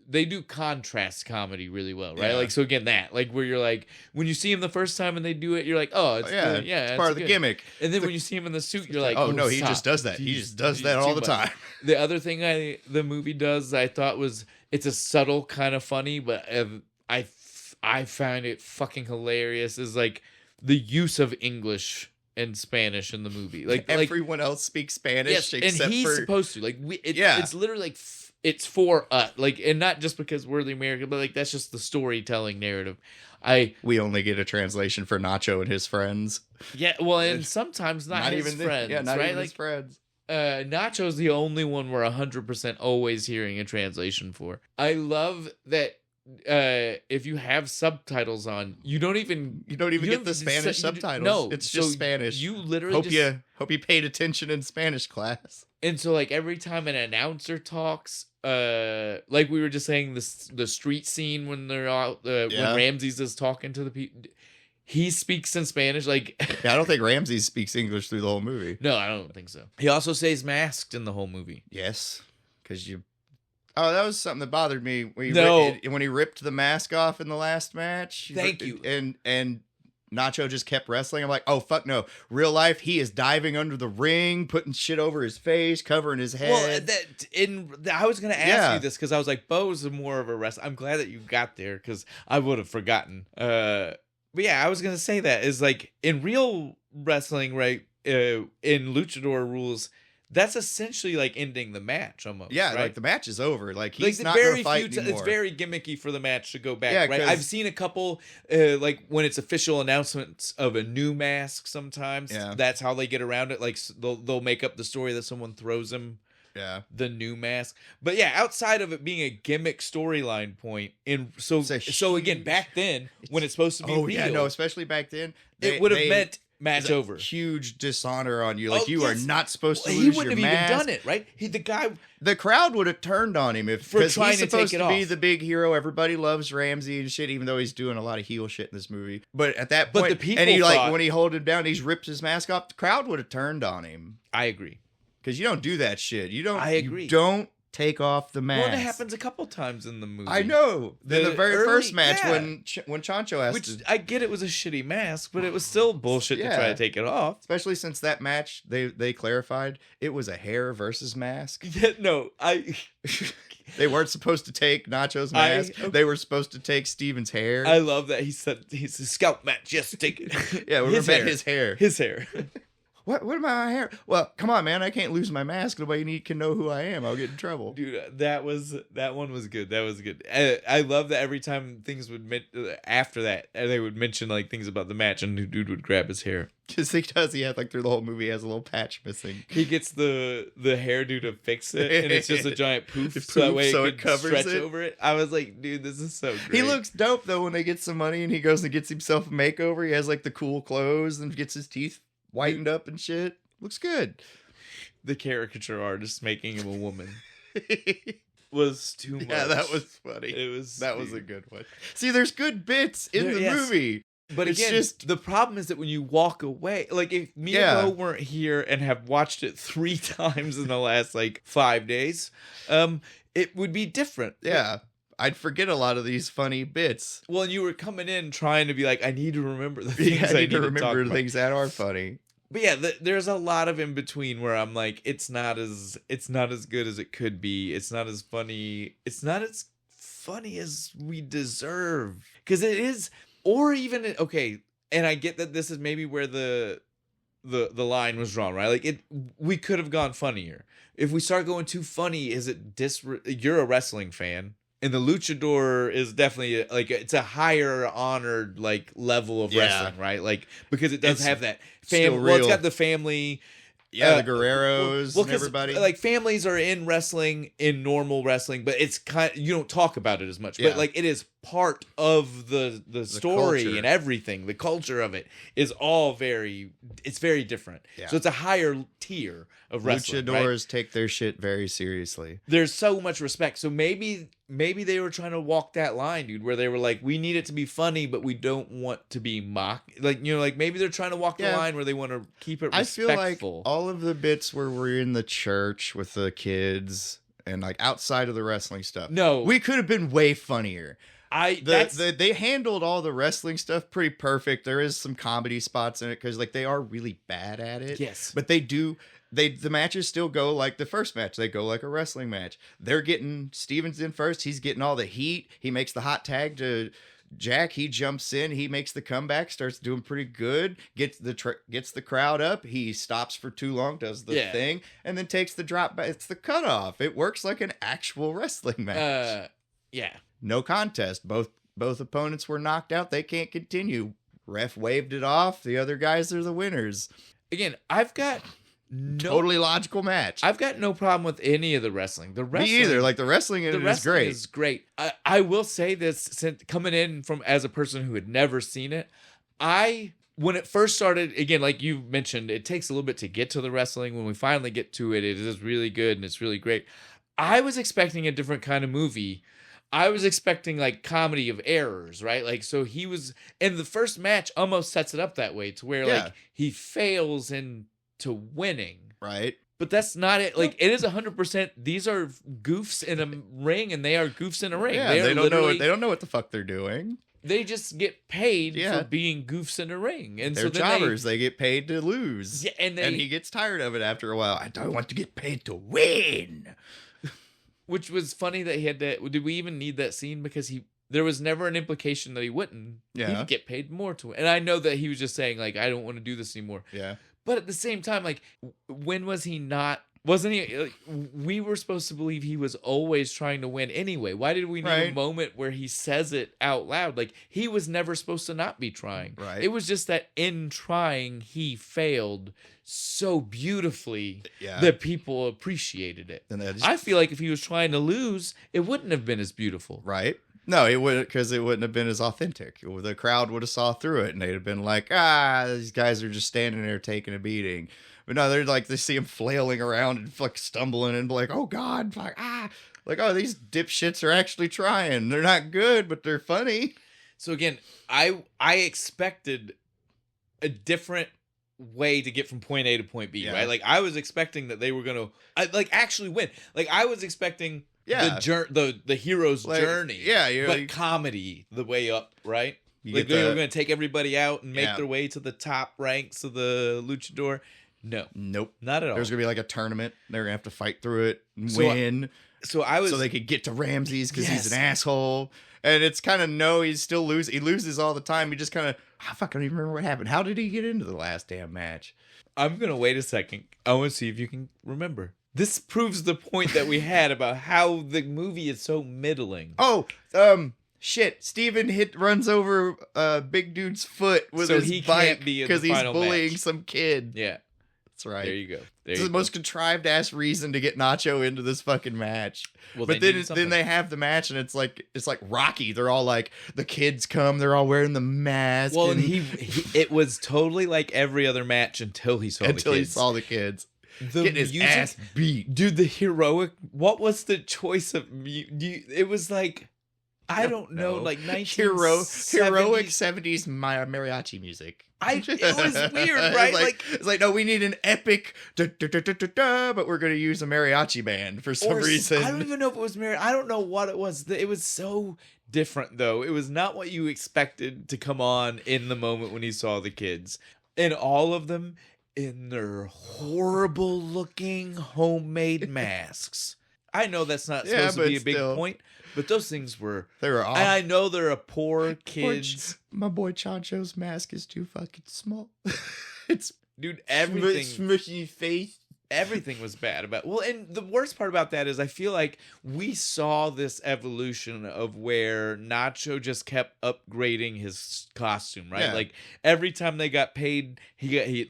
they do contrast comedy really well, right? Yeah. Like, so again, where you're like, when you see him the first time and they do it, you're like, oh, it's good. Yeah, it's part of the gimmick. And then when you see him in the suit, you're like, oh no, he stop. just does that. He just does that all the time. The other thing the movie does, I thought was, it's a subtle kind of funny, but I find it fucking hilarious, is like the use of English and Spanish in the movie. Like everyone else speaks Spanish, yes, except and he's for supposed to. Like it's literally like it's for us. Like, and not just because we're the American, but like that's just the storytelling narrative. We only get a translation for Nacho and his friends. Yeah, well, and sometimes not his even friends. not right? even like, his friends. Nacho's the only one we're 100% always hearing a translation for. I love that if you have subtitles on, you don't even get the Spanish subtitles. No, it's just Spanish. You literally hope you paid attention in Spanish class. And so like every time an announcer talks, like we were just saying, the street scene when they're out, when Ramses is talking to the people, he speaks in Spanish. Like, yeah, I don't think Ramses speaks English through the whole movie. No, I don't think so. He also stays masked in the whole movie. Yes, because you. Oh, that was something that bothered me. When he ripped the mask off in the last match. Thank you. And Nacho just kept wrestling. I'm like, oh, fuck no. Real life, he is diving under the ring, putting shit over his face, covering his head. Well, I was going to ask you this because I was like, Bo's more of a wrestler. I'm glad that you got there because I would have forgotten. But yeah, I was going to say that is like in real wrestling, right? In luchador rules, that's essentially like ending the match almost. Yeah, right? Like the match is over. Like he's like not going to fight anymore. It's very gimmicky for the match to go back, right? I've seen a couple, like when it's official announcements of a new mask sometimes. Yeah. That's how they get around it. Like they'll make up the story that someone throws him the new mask. But yeah, outside of it being a gimmick storyline point, so again, back then, when it's supposed to be real. Yeah, no, especially back then. It would have meant match over. Huge dishonor on you. Like, you are not supposed to lose your mask. He wouldn't have even done it, right? The crowd would have turned on him for trying he's to supposed take it to off. be the big hero. Everybody loves Ramsey and shit, even though he's doing a lot of heel shit in this movie. But at that point, the people and when he hold him down, he's ripped his mask off. The crowd would have turned on him. I agree. Because you don't do that shit. I agree. You don't take off the mask. Well, it happens a couple times in the movie. I know. The very first match when Chancho has I get it was a shitty mask, but it was still bullshit to try to take it off. Especially since that match, they clarified it was a hair versus mask. Yeah, no, They weren't supposed to take Nacho's mask. They were supposed to take Steven's hair. I love that he said he's a scalp match. Yes, take it. Yeah, we met his hair. His hair. What am my hair? Well, come on, man. I can't lose my mask. Nobody can know who I am. I'll get in trouble. Dude, that one was good. That was good. I love that every time things would after that, they would mention like things about the match, and the dude would grab his hair. Because he does. He had like through the whole movie, he has a little patch missing. He gets the hairdo to fix it, and it's just a giant poof, so that way it covers stretch over it. I was like, dude, this is so great. He looks dope though when they get some money and he goes and gets himself a makeover. He has like the cool clothes and gets his teeth whitened up and shit. Looks good. The caricature artist making him a woman was too much. Yeah, that was funny. That was a good one. See, there's good bits in the movie. But it's again, the problem is that when you walk away, like if me and Bo weren't here and have watched it 3 times in the last like 5 days, it would be different. Yeah. I'd forget a lot of these funny bits. Well, and you were coming in trying to be like, I need to remember the things I need to remember the things that are funny. But yeah, there's a lot of in between where I'm like, it's not as good as it could be. It's not as funny. It's not as funny as we deserve. Because it is, or even okay. And I get that this is maybe where the line was drawn, right? Like we could have gone funnier. If we start going too funny, is it you're a wrestling fan? And the luchador is definitely like it's a higher honored like level of wrestling, right? Like because it does have that family. Well, it's got the family. Yeah, the Guerreros and everybody. Like families are in wrestling, in normal wrestling, but it's you don't talk about it as much. Yeah. But like it is part of the story culture. And everything. The culture of it is all very different. Yeah. So it's a higher tier of wrestling. Luchadors take their shit very seriously. There's so much respect. So maybe they were trying to walk that line, dude, where they were like, we need it to be funny, but we don't want to be mocked. Like, like maybe they're trying to walk the line where they want to keep it respectful. I feel like all of the bits where we're in the church with the kids and like outside of the wrestling stuff. No. We could have been way funnier. They handled all the wrestling stuff pretty perfect. There is some comedy spots in it because like they are really bad at it. Yes. But they do. The matches still go like the first match. They go like a wrestling match. They're getting Stevens in first. He's getting all the heat. He makes the hot tag to Jack. He jumps in. He makes the comeback. Starts doing pretty good. Gets the crowd up. He stops for too long. Does the thing and then takes the drop back. It's the cutoff. It works like an actual wrestling match. Yeah. No contest. Both opponents were knocked out. They can't continue. Ref waved it off. The other guys are the winners. Again, I've got. Totally logical match. I've got no problem with any of the wrestling. Me either. Like the wrestling in it is great. Is great. I will say this, since coming in from as a person who had never seen it, when it first started, again, like you mentioned, it takes a little bit to get to the wrestling. When we finally get to it, it is really good and it's really great. I was expecting a different kind of movie. I was expecting like comedy of errors, right? Like, so he was, and the first match almost sets it up that way to where like he fails into winning. Right. But that's not it. Like, it is 100%. These are goofs in a ring, and they are goofs in a ring. Yeah, they don't know what the fuck they're doing. They just get paid for being goofs in a ring, and they're jobbers. They get paid to lose. Yeah, and he gets tired of it after a while. I don't want to get paid to win. Which was funny that he had to. Did we even need that scene? Because there was never an implication that he wouldn't. Yeah, he'd get paid more to win. And I know that he was just saying like, I don't want to do this anymore. Yeah. But at the same time, like, when was he not? Wasn't he? Like, we were supposed to believe he was always trying to win anyway. Why did we need a moment where he says it out loud? Like, he was never supposed to not be trying. Right. It was just that in trying, he failed so beautifully that people appreciated it. And I feel like if he was trying to lose, it wouldn't have been as beautiful. Right. No, it wouldn't, because it wouldn't have been as authentic. The crowd would have saw through it, and they'd have been like, these guys are just standing there taking a beating. But no, they're like, they see him flailing around and like stumbling and be like, oh God, like, like, oh, these dipshits are actually trying. They're not good, but they're funny. So again, I expected a different way to get from point A to point B, right? Like, I was expecting that they were going to actually win. Like, I was expecting the hero's journey. Yeah, but comedy the way up, right? Like, they were going to take everybody out and make their way to the top ranks of the Luchador. No. Nope. Not at all. There's going to be like a tournament. They're going to have to fight through it and win. So they could get to Ramses because he's an asshole. And it's kind of he's still losing. He loses all the time. He just kind of, fuck, I don't even remember what happened. How did he get into the last damn match? I'm going to wait a second. I want to see if you can remember. This proves the point that we had about how the movie is so middling. Oh, shit. Steven runs over big dude's foot with his bike because he's bullying some kid. Yeah. That's right. There you go. It's the most contrived ass reason to get Nacho into this fucking match. Well, but then they have the match and it's like Rocky. They're all like, the kids come, they're all wearing the mask. Well, and it was totally like every other match until he saw the kids. Getting his ass beat. Dude, the heroic, what was the choice of it was like, I don't know, like 1970s. Heroic 70s mariachi music. It was weird, right? It's like, no, we need an epic, but we're going to use a mariachi band for some reason. I don't even know if it was mariachi. I don't know what it was. It was so different, though. It was not what you expected to come on in the moment when you saw the kids. And all of them in their horrible looking homemade masks. I know that's not supposed to be a big point, but those things were. They were off. And I know they're a poor kids. My boy Chancho's mask is too fucking small. It's dude, everything smushy face. Everything was bad about. Well, and the worst part about that is I feel like we saw this evolution of where Nacho just kept upgrading his costume, right? Yeah. Like every time they got paid, he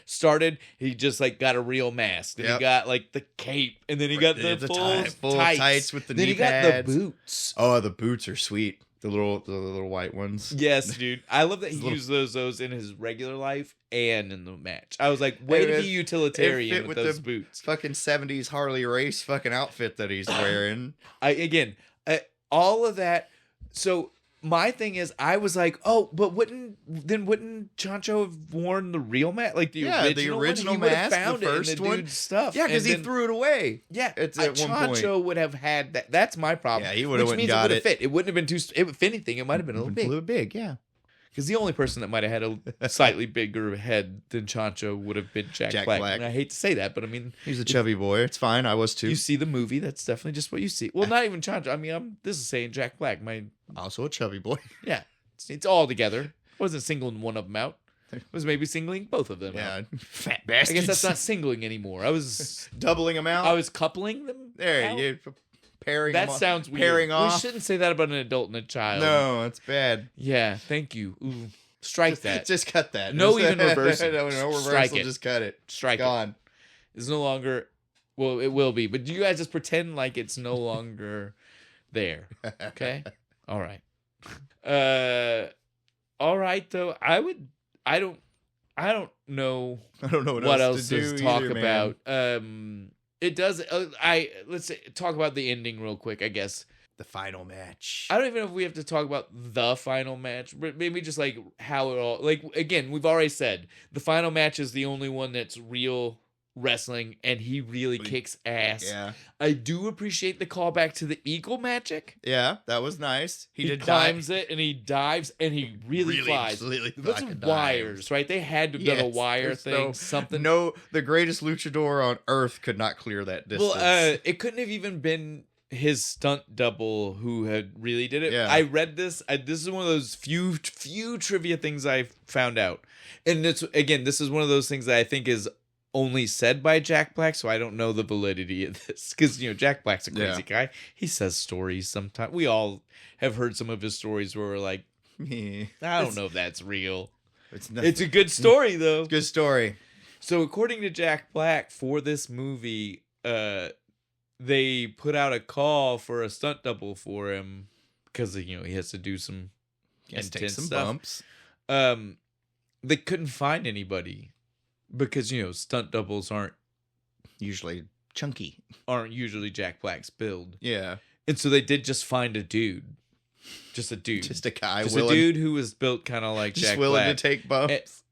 started, he just like got a real mask. Then he got like the cape, and then he got the full tights with the knee pads. Then he got the boots. Oh, the boots are sweet. The little white ones. Yes, dude. I love that he used those in his regular life and in the match. I was like, way to be utilitarian with those boots. Fucking 70s Harley race fucking outfit that he's wearing. All of that. So my thing is, I was like, oh, but wouldn't Chancho have worn the real mask, like the original mask, found the first it in the one? Dude's stuff? Yeah, because he threw it away. Yeah, at one point. Chancho would have had that. That's my problem. Yeah, he would have went and got it. Fit. It wouldn't have been too. If anything, it might have been a little big. Yeah. Because the only person that might have had a slightly bigger head than Chancho would have been Jack Black. And I hate to say that, but I mean... He's a chubby boy. It's fine. I was too. You see the movie, that's definitely just what you see. Well, not even Chancho. I mean, this is saying Jack Black. Also a chubby boy. Yeah. It's all together. I wasn't singling one of them out. I was maybe singling both of them out. Fat bastards. I guess that's not singling anymore. I was... doubling them out? I was coupling them There, you pairing that them sounds weird. Pairing off. We shouldn't say that about an adult and a child. No, it's bad. Yeah, thank you. Ooh. Strike that. Just cut that. No even reversal. No reversal. Strike it. Just cut it. Strike Gone. it. It's no longer... Well, it will be. But do you guys just pretend like it's no longer there? Okay? All right. All right, though. I don't know what else to to do talk either, about. It does. Let's talk about the ending real quick, I guess. The final match. I don't even know if we have to talk about the final match, but maybe just like how it all, like, again, we've already said the final match is the only one that's real wrestling, and he really kicks ass. Yeah. I do appreciate the callback to the eagle magic. Yeah, that was nice. He climbs it and he dives and he really flies. Those are wires, right? They had to have done a wire thing, something. No, the greatest luchador on earth could not clear that distance. Well, it couldn't have even been his stunt double who had really did it. Yeah. I read this. This is one of those few trivia things I found out. And this is one of those things that I think is only said by Jack Black, so I don't know the validity of this. Because, Jack Black's a crazy guy. He says stories sometimes. We all have heard some of his stories where we're like, I don't know if that's real. It's a good story, though. Good story. So according to Jack Black, for this movie, they put out a call for a stunt double for him because he has to do some intense stuff. Bumps. They couldn't find anybody because stunt doubles aren't usually chunky, aren't usually Jack Black's build. Yeah, and so they did just find a dude, just a guy, a dude who was built kind of like Jack Black, willing to take bumps.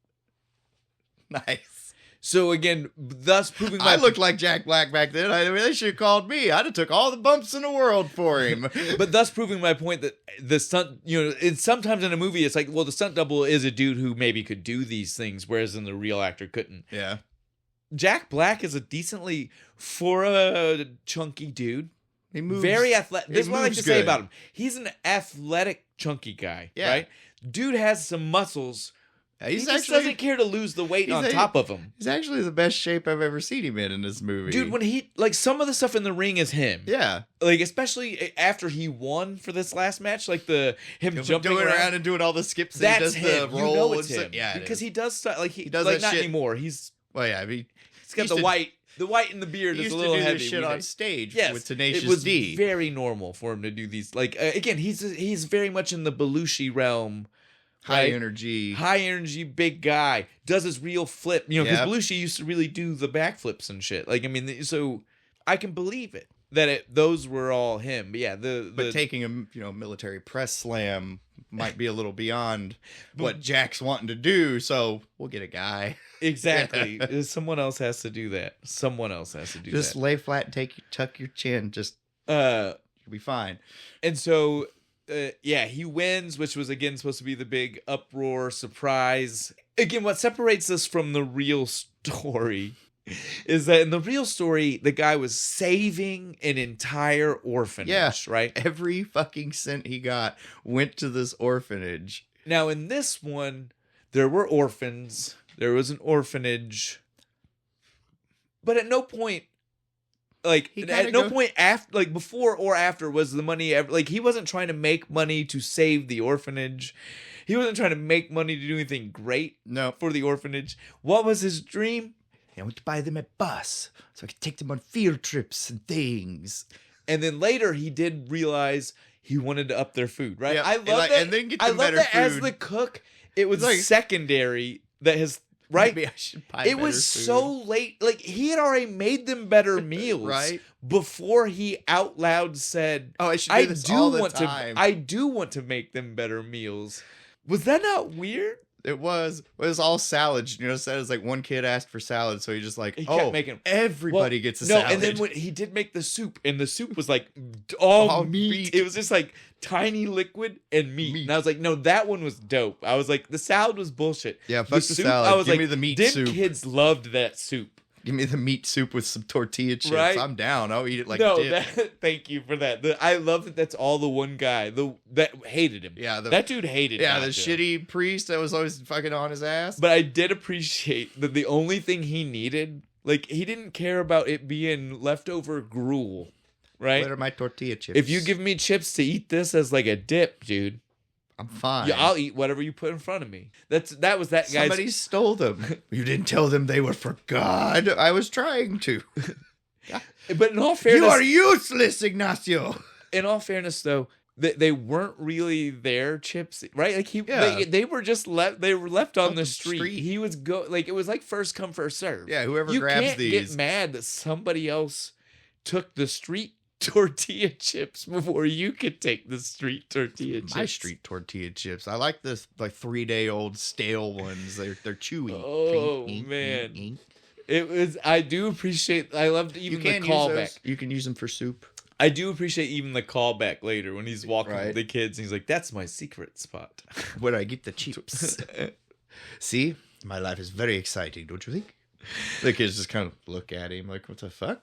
Nice. So again, thus proving I looked like Jack Black back then. They should have called me. I'd have took all the bumps in the world for him. But thus proving my point that the stunt, it's sometimes in a movie, it's like, well, the stunt double is a dude who maybe could do these things, whereas in the real actor couldn't. Yeah. Jack Black is for a chunky dude. He moves. Very athletic. This is what I like to say about him. He's an athletic, chunky guy, right? Dude has some muscles. He just doesn't care to lose the weight on top of him. He's actually the best shape I've ever seen him in this movie. Dude, when he, some of the stuff in the ring is him. Yeah. Especially after he won for this last match, him jumping around and doing all the skips. That's he does him. The roll it's him. Yeah, because he does stuff, he does not that shit. Anymore. He's, he's got the white in the beard is a little heavy. He used to do this shit on stage with Tenacious D. It was very normal for him to do these. Again, he's very much in the Belushi realm. High energy, big guy. Does his real flip, because Belushi used to really do the backflips and shit. So I can believe it that those were all him. But yeah, but taking a military press slam might be a little beyond what Jack's wanting to do. So we'll get a guy. Exactly. Someone else has to do that. Just lay flat and tuck your chin. Just you'll be fine. And so. He wins, which was, again, supposed to be the big uproar surprise. Again, what separates us from the real story is that in the real story, the guy was saving an entire orphanage, right? Every fucking cent he got went to this orphanage. Now, in this one, there were orphans. There was an orphanage. But at no point... at no point after, before or after was the money ever, he wasn't trying to make money to save the orphanage. He wasn't trying to make money to do anything great for the orphanage. What was his dream? I want to buy them a bus so I could take them on field trips and things. And then later he did realize he wanted to up their food, right? Yeah, I love that. And then get them better food. As the cook, it was secondary that his... Right? Maybe I should buy it was food. So late. He had already made them better meals. Right? Before he out loud said, I should do this all the time. I do want to make them better meals. Was that not weird? It was all salads. So it was one kid asked for salad, so he just he kept making everybody gets a salad. And then when he did make the soup, and the soup was all meat. It was just tiny liquid and meat. And I was no, that one was dope. I was the salad was bullshit. Yeah, fuck the salad. I was Give me the meat soup. Kids loved that soup. Give me the meat soup with some tortilla chips. Right? I'm down. I'll eat it dip. Thank you for that. I love that that's all the one guy that hated him. Yeah, that dude hated him. Yeah, the shitty priest that was always fucking on his ass. But I did appreciate that the only thing he needed, he didn't care about it being leftover gruel, right? What are my tortilla chips? If you give me chips to eat this as a dip, dude, I'm fine. Yeah, I'll eat whatever you put in front of me. That was that guy's... Somebody stole them. You didn't tell them they were for God. I was trying to. But in all fairness... You are useless, Ignacio. In all fairness, though, they weren't really their chips, right? Like they were just left. They were left on the street. He was it was like first come first serve. Yeah, whoever you grabs can't these. get mad that somebody else took the street tortilla chips before you could take the street tortilla chips. My street tortilla chips. I like this like 3-day-old stale ones. They're chewy. Oh man. It was. I do appreciate. I loved even the callback. You can use them for soup. I do appreciate even the callback later when he's walking with Right. the kids. And he's like, "That's my secret spot." Where I get the chips. See, my life is very exciting, don't you think? The kids just kind of look at him like, "What the fuck?"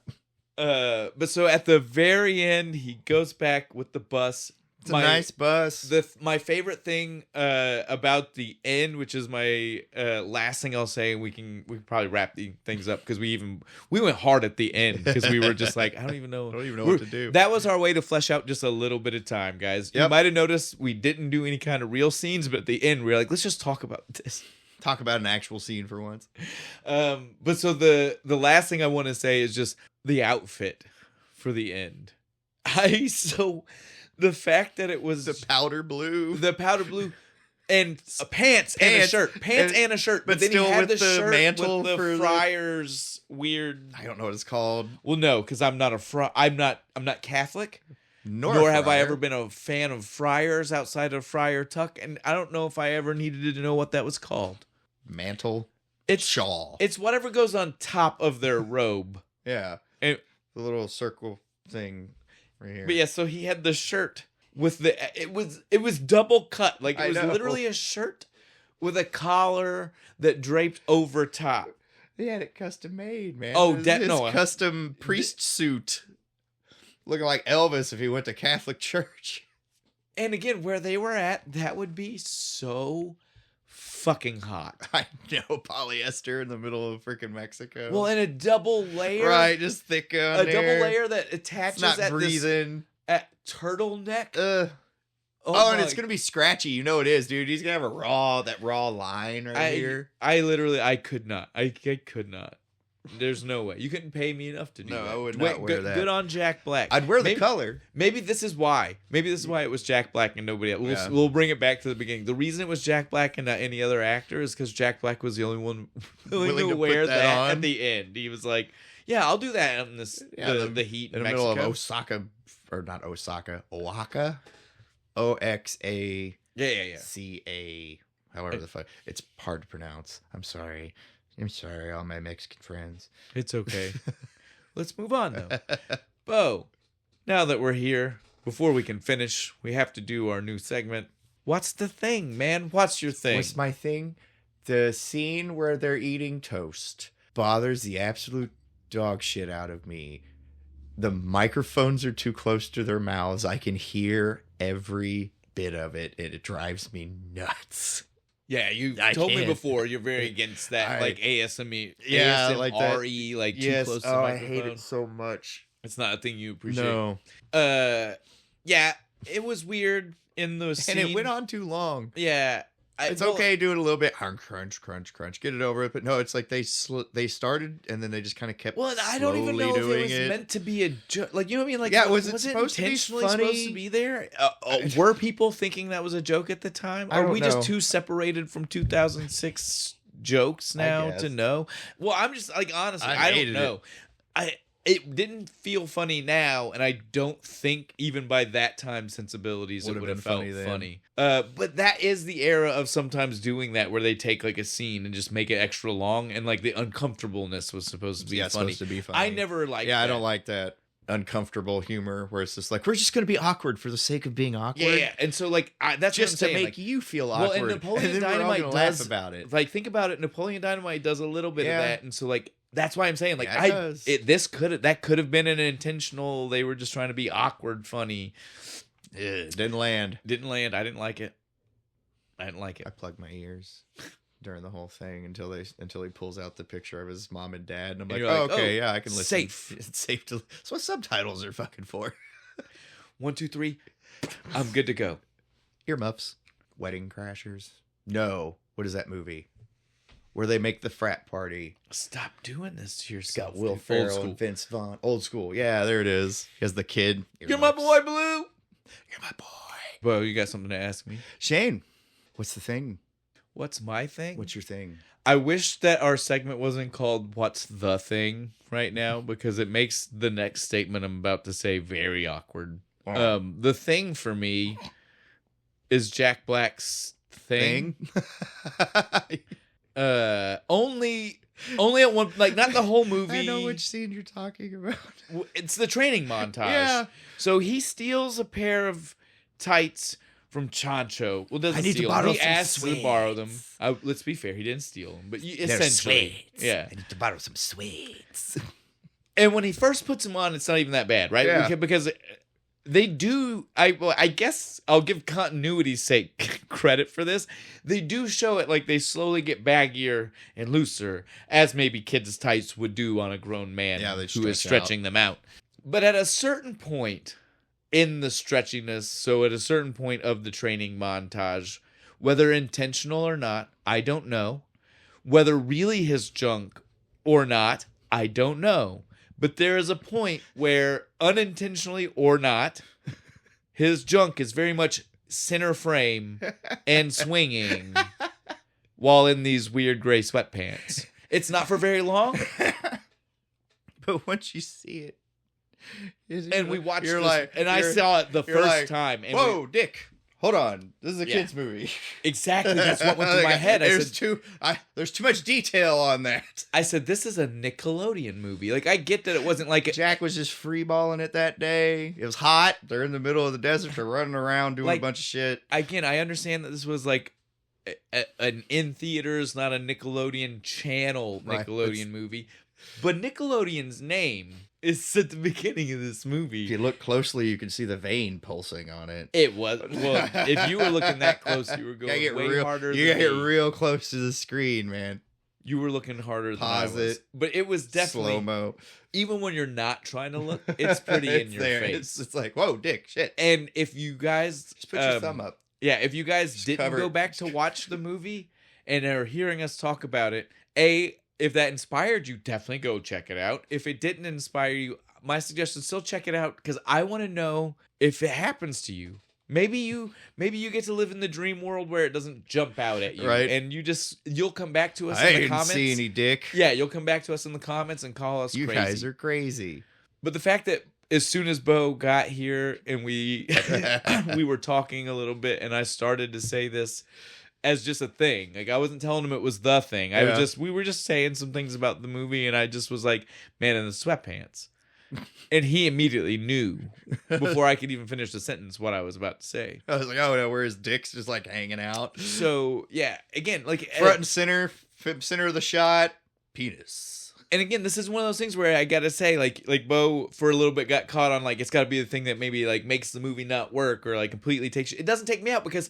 But so at the very end, he goes back with the bus. It's a nice bus. My favorite thing about the end, which is my last thing I'll say, and we can probably wrap the things up because we went hard at the end because we were just like, I don't even know what to do. That was our way to flesh out just a little bit of time, guys. Yep. You might have noticed we didn't do any kind of real scenes, but at the end we were like, let's just talk about this. Talk about an actual scene for once. But so the last thing I want to say is just the outfit for the end. The fact that it was the powder blue and pants and a shirt, but then still he had with the the shirt mantle with for the friars weird. I don't know what it's called. Well, no, because I'm not I'm not Catholic. Nor have I ever been a fan of friars outside of Friar Tuck, and I don't know if I ever needed to know what that was called. Mantle. It's shawl. It's whatever goes on top of their robe. Yeah, and the little circle thing right here. But yeah, so he had the shirt with it was double cut, like it was literally a shirt with a collar that draped over top. They had it custom made, man. Oh, custom priest suit. Looking like Elvis if he went to Catholic church. And again, where they were at, that would be so fucking hot. I know, polyester in the middle of freaking Mexico. Well, and a double layer. Right, just thick on double layer that attaches it's not breathing. At turtleneck. And it's gonna be scratchy. You know it is, dude. He's gonna have that raw line right here. I could not. I could not. There's no way. You couldn't pay me enough to do that. No, I would not wear that. Good on Jack Black. I'd wear the color. Maybe this is why. Maybe this is why it was Jack Black and nobody else. We'll bring it back to the beginning. The reason it was Jack Black and not any other actor is because Jack Black was the only one willing to wear that on. At the end. He was like, yeah, I'll do that in the heat in the middle of Oaxaca. Or not Oaxaca. Oaxaca. Oxaca. Yeah. However the fuck. It's hard to pronounce. I'm sorry, all my Mexican friends. It's okay. Let's move on, though. Bo, now that we're here, before we can finish, we have to do our new segment. What's the thing, man? What's your thing? What's my thing? The scene where they're eating toast bothers the absolute dog shit out of me. The microphones are too close to their mouths. I can hear every bit of it, and it drives me nuts. Yeah, I told me before you're very against that, like ASMR, yeah, ASMR, like that. Too close to the microphone. I hate it so much. It's not a thing you appreciate. No. Yeah, it was weird in the scene. And it went on too long. Yeah. It's okay to do it a little bit. Crunch, get it over with. But no, it's like they started and then they just kind of kept. Well, I don't even know if it was meant to be a joke. Like, you know what I mean? Like, yeah, was it intentionally supposed to be there? Were people thinking that was a joke at the time? Are we just too separated from 2006 jokes now to know? Well, I'm just like, honestly, I don't know. It didn't feel funny now, and I don't think even by that time sensibilities it would have felt funny. But that is the era of sometimes doing that, where they take like a scene and just make it extra long, and like the uncomfortableness was supposed to be funny. Supposed to be funny. I never liked that. I don't like that uncomfortable humor where it's just like, we're just going to be awkward for the sake of being awkward. Yeah. And so like that's just what I'm saying, to make you feel awkward. Well, and Napoleon Dynamite does laugh about it. Like, think about it. Napoleon Dynamite does a little bit of that, and so like. That's why I'm saying, like, that could have been an intentional. They were just trying to be awkward, funny. Didn't land. I didn't like it. I plugged my ears during the whole thing until he pulls out the picture of his mom and dad, and I'm like, okay, I can listen. Safe. It's safe to. That's what subtitles are fucking for. 1, 2, 3. I'm good to go. Earmuffs. Wedding Crashers. No. What is that movie? Where they make the frat party. Stop doing this to yourself. Got Will Ferrell and Vince Vaughn. Old school. Yeah, there it is. He has the kid. You're my boy, Blue. You're my boy. Well, you got something to ask me? Shane, what's the thing? What's my thing? What's your thing? I wish that our segment wasn't called What's the Thing right now, because it makes the next statement I'm about to say very awkward. The thing for me is Jack Black's thing. Only at one, like, not the whole movie. I know which scene you're talking about. It's the training montage. Yeah. So he steals a pair of tights from Chancho. Well, doesn't I need to steal borrow them. He some asks to borrow them. sweats. Let's be fair, he didn't steal them, but They're essentially, sweets. yeah. I need to borrow some sweets. And when he first puts them on, it's not even that bad, right? Yeah. Because they do. I guess I'll give continuity's sake credit for this. They do show it like they slowly get baggier and looser, as maybe kids' tights would do on a grown man who is stretching them out. But at a certain point in the stretchiness, so at a certain point of the training montage, whether intentional or not, I don't know. Whether really his junk or not, I don't know. But there is a point where, unintentionally or not, his junk is very much center frame and swinging while in these weird gray sweatpants. It's not for very long. But once you see it, and we watched you're this, like, and I saw it the first time. And whoa, Dick. Hold on. This is a kid's movie. Exactly. That's what went through my head. There's too much detail on that. I said, this is a Nickelodeon movie. Like, I get that it wasn't like... Jack was just freeballing it that day. It was hot. They're in the middle of the desert. They're running around doing a bunch of shit. Again, I understand that this was like an in theaters, not a Nickelodeon channel Nickelodeon movie. But Nickelodeon's name is at the beginning of this movie. If you look closely, you can see the vein pulsing on it. It was... Well, if you were looking that close, you were going way harder than me. You gotta get real close to the screen, man. You were looking harder than I was. Pause it. But it was definitely... Slow-mo. Even when you're not trying to look, it's pretty in your there. face. It's like, whoa, Dick, shit. And if you guys... Just put your thumb up. Yeah, if you guys didn't go back to watch the movie and are hearing us talk about it, if that inspired you, definitely go check it out. If it didn't inspire you, my suggestion is still check it out, because I want to know if it happens to you. Maybe you get to live in the dream world where it doesn't jump out at you, right? And you'll come back to us I in the didn't comments. see any dick. Yeah, you'll come back to us in the comments and call us You crazy. guys are crazy. But the fact that as soon as Bo got here and we were talking a little bit, and I started to say this as just a thing. Like, I wasn't telling him it was the thing. We were just saying some things about the movie, and I just was like, man, in the sweatpants. And he immediately knew before I could even finish the sentence what I was about to say. I was like, oh no, where his dick's just like hanging out. So yeah, again, like front and center of the shot, penis. And again, this is one of those things where I gotta say, like Bo for a little bit got caught on like it's got to be the thing that maybe like makes the movie not work or like completely takes. It doesn't take me out because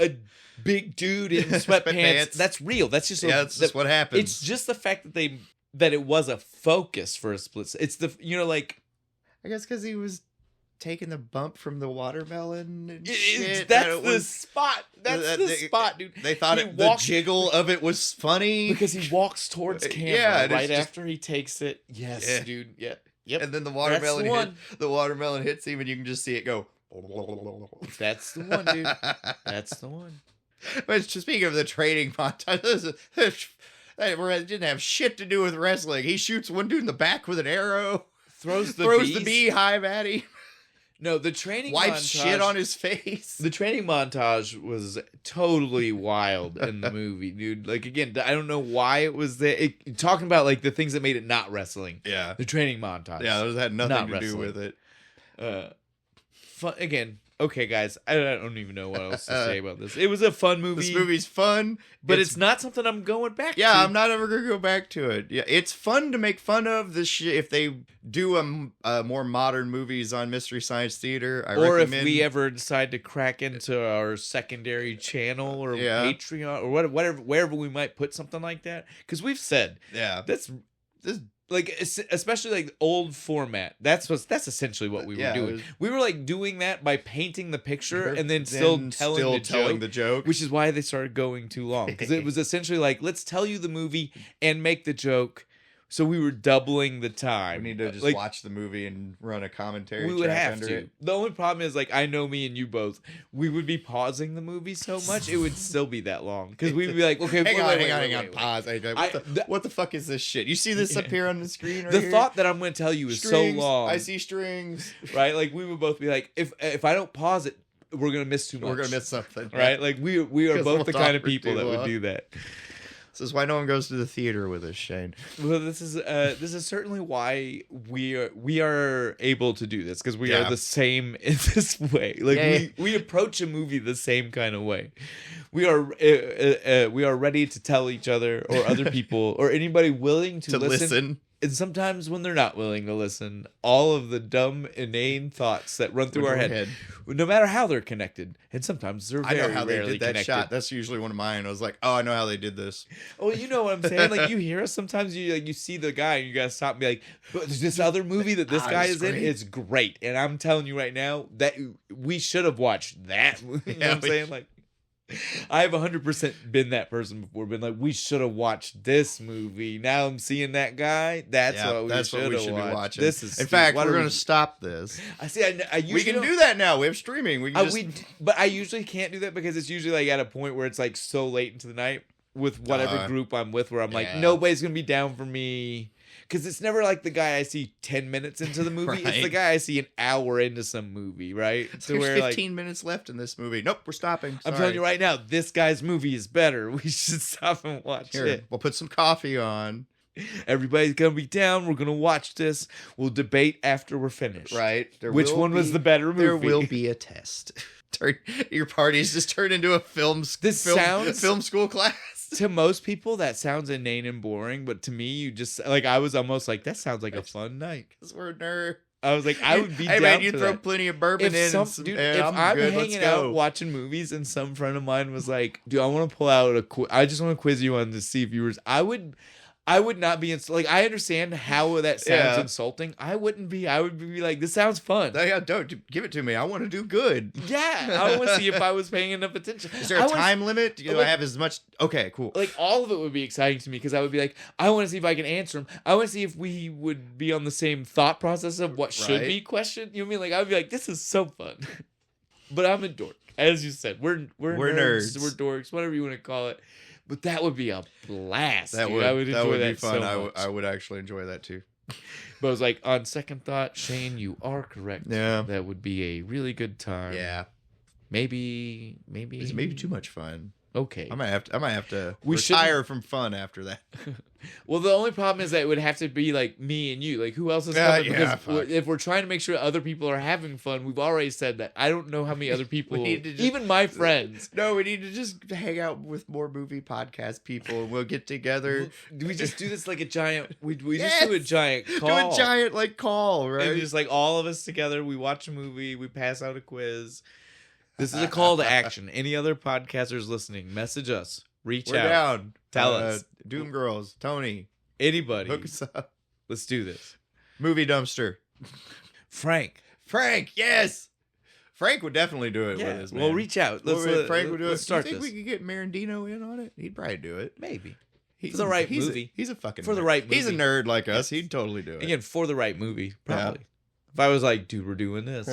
a big dude in sweatpants, that's real. That's just that's just what happens. It's just the fact that it was a focus for a split. It's the like I guess because he was taking the bump from the watermelon and shit. That's the spot. That's the spot, dude. They thought the jiggle of it was funny because he walks towards camera right after he takes it. Yes, yeah. Dude. Yeah. Yep. And then the watermelon hits him, and you can just see it go. That's the one, dude. That's the one. But speaking of the training montage, it didn't have shit to do with wrestling. He shoots one dude in the back with an arrow. Throws the beehive at him. No, the training wipes montage, shit on his face. The training montage was totally wild in the movie, dude. Like, again, I don't know why it was there. Talking about like the things that made it not wrestling. Yeah. The training montage. Yeah, those had nothing to do with it. Fun, again, okay, guys, I don't even know what else to say about this. It was a fun movie. This movie's fun, but it's not something I'm going back to. Yeah, I'm not ever going to go back to it. Yeah, it's fun to make fun of this shit if they do more modern movies on Mystery Science Theater. I recommend. If we ever decide to crack into our secondary channel or Patreon or wherever we might put something like that, because we've said this. Like, especially like old format. That's essentially what we were doing. We were like doing that by painting the picture and then still telling the joke, which is why they started going too long, because it was essentially like, let's tell you the movie and make the joke So we were doubling the time. We need to just watch the movie and run a commentary. We would have under to. it. The only problem is, I know me and you both, we would be pausing the movie so much, it would still be that long. Because we would be like, okay, hang on, pause. What the fuck is this shit? You see this up here on the screen right The here? thought that I'm going to tell you is Strings, so long. I see strings. Right? We would both be like, if I don't pause it, we're going to miss too much. We're going to miss something. Right? We are both the kind of people that would do that. This is why no one goes to the theater with us, Shane. Well, this is certainly why we are able to do this, because we are the same in this way. We approach a movie the same kind of way. We are ready to tell each other or other people or anybody willing to listen. And sometimes when they're not willing to listen, all of the dumb, inane thoughts that run through our head, no matter how they're connected, and sometimes they're very rarely connected. I know how they did that shot. That's usually one of mine. I was like, oh, I know how they did this. Well, you know what I'm saying? You hear us sometimes, you see the guy, and you gotta stop and be like, but this other movie that this guy is in is great. And I'm telling you right now that we should have watched that movie. You know what I'm saying? I've 100% been that person before. Been like, we should have watched this movie. Now I'm seeing that guy. That's what we should be watching. This is. In fact, we're going to stop this. I see. I usually we can do that now. We have streaming. We can but I usually can't do that because it's usually at a point where it's so late into the night with whatever group I'm with, where I'm nobody's gonna be down for me. Because it's never the guy I see 10 minutes into the movie. Right. It's the guy I see an hour into some movie, right? So there's 15 minutes left in this movie. Nope, we're stopping. I'm telling you right now, this guy's movie is better. We should stop and watch it. We'll put some coffee on. Everybody's going to be down. We're going to watch this. We'll debate after we're finished. Right. Which one was the better movie? There will be a test. Your parties just turn into a film school class. To most people, that sounds inane and boring, but to me, you just I was almost that sounds like a fun night. Because we're nerds. I was I would be down man, you for throw that. plenty of bourbon if I'm hanging out watching movies and some friend of mine was like, dude, I want to pull out I just want to quiz you on to see viewers. I would not be I understand how that sounds insulting. I wouldn't be. I would be like, this sounds fun. Yeah, don't give it to me. I want to do good. Yeah, I want to see if I was paying enough attention. Is there a time limit? Do I have as much? Okay, cool. All of it would be exciting to me because I would be like, I want to see if I can answer them. I want to see if we would be on the same thought process of what should be questioned. You know what I mean? I would be like, this is so fun. But I'm a dork, as you said. We're nerds. We're dorks. Whatever you want to call it. But that would be a blast. I would enjoy that be fun. So much. I would actually enjoy that too. But I was on second thought, Shane, you are correct. Yeah, that would be a really good time. Yeah, maybe it's maybe too much fun. Okay, I might have to retire from fun after that. Well, the only problem is that it would have to be me and you. Who else is coming? Because if we're trying to make sure other people are having fun, we've already said that. I don't know how many other people, even my friends. No, we need to just hang out with more movie podcast people, and we'll get together. We just do this like a giant. We just do a giant call. Do a giant call, right? And just all of us together. We watch a movie. We pass out a quiz. This is a call to action. Any other podcasters listening, message us. We're out. Down. Tell us. Doom Girls. Tony. Anybody. Hook us up. Let's do this. Movie dumpster. Frank. Yes. Frank would definitely do it with us, man. We'll reach out. Frank would do it. Let's start do you think we could get Marandino in on it? He'd probably do it. Maybe. For the right movie. He's a fucking For nerd. the right movie. He's a nerd like us. He'd totally do it. Again, for the right movie. Probably. Yeah. If I was dude, we're doing this.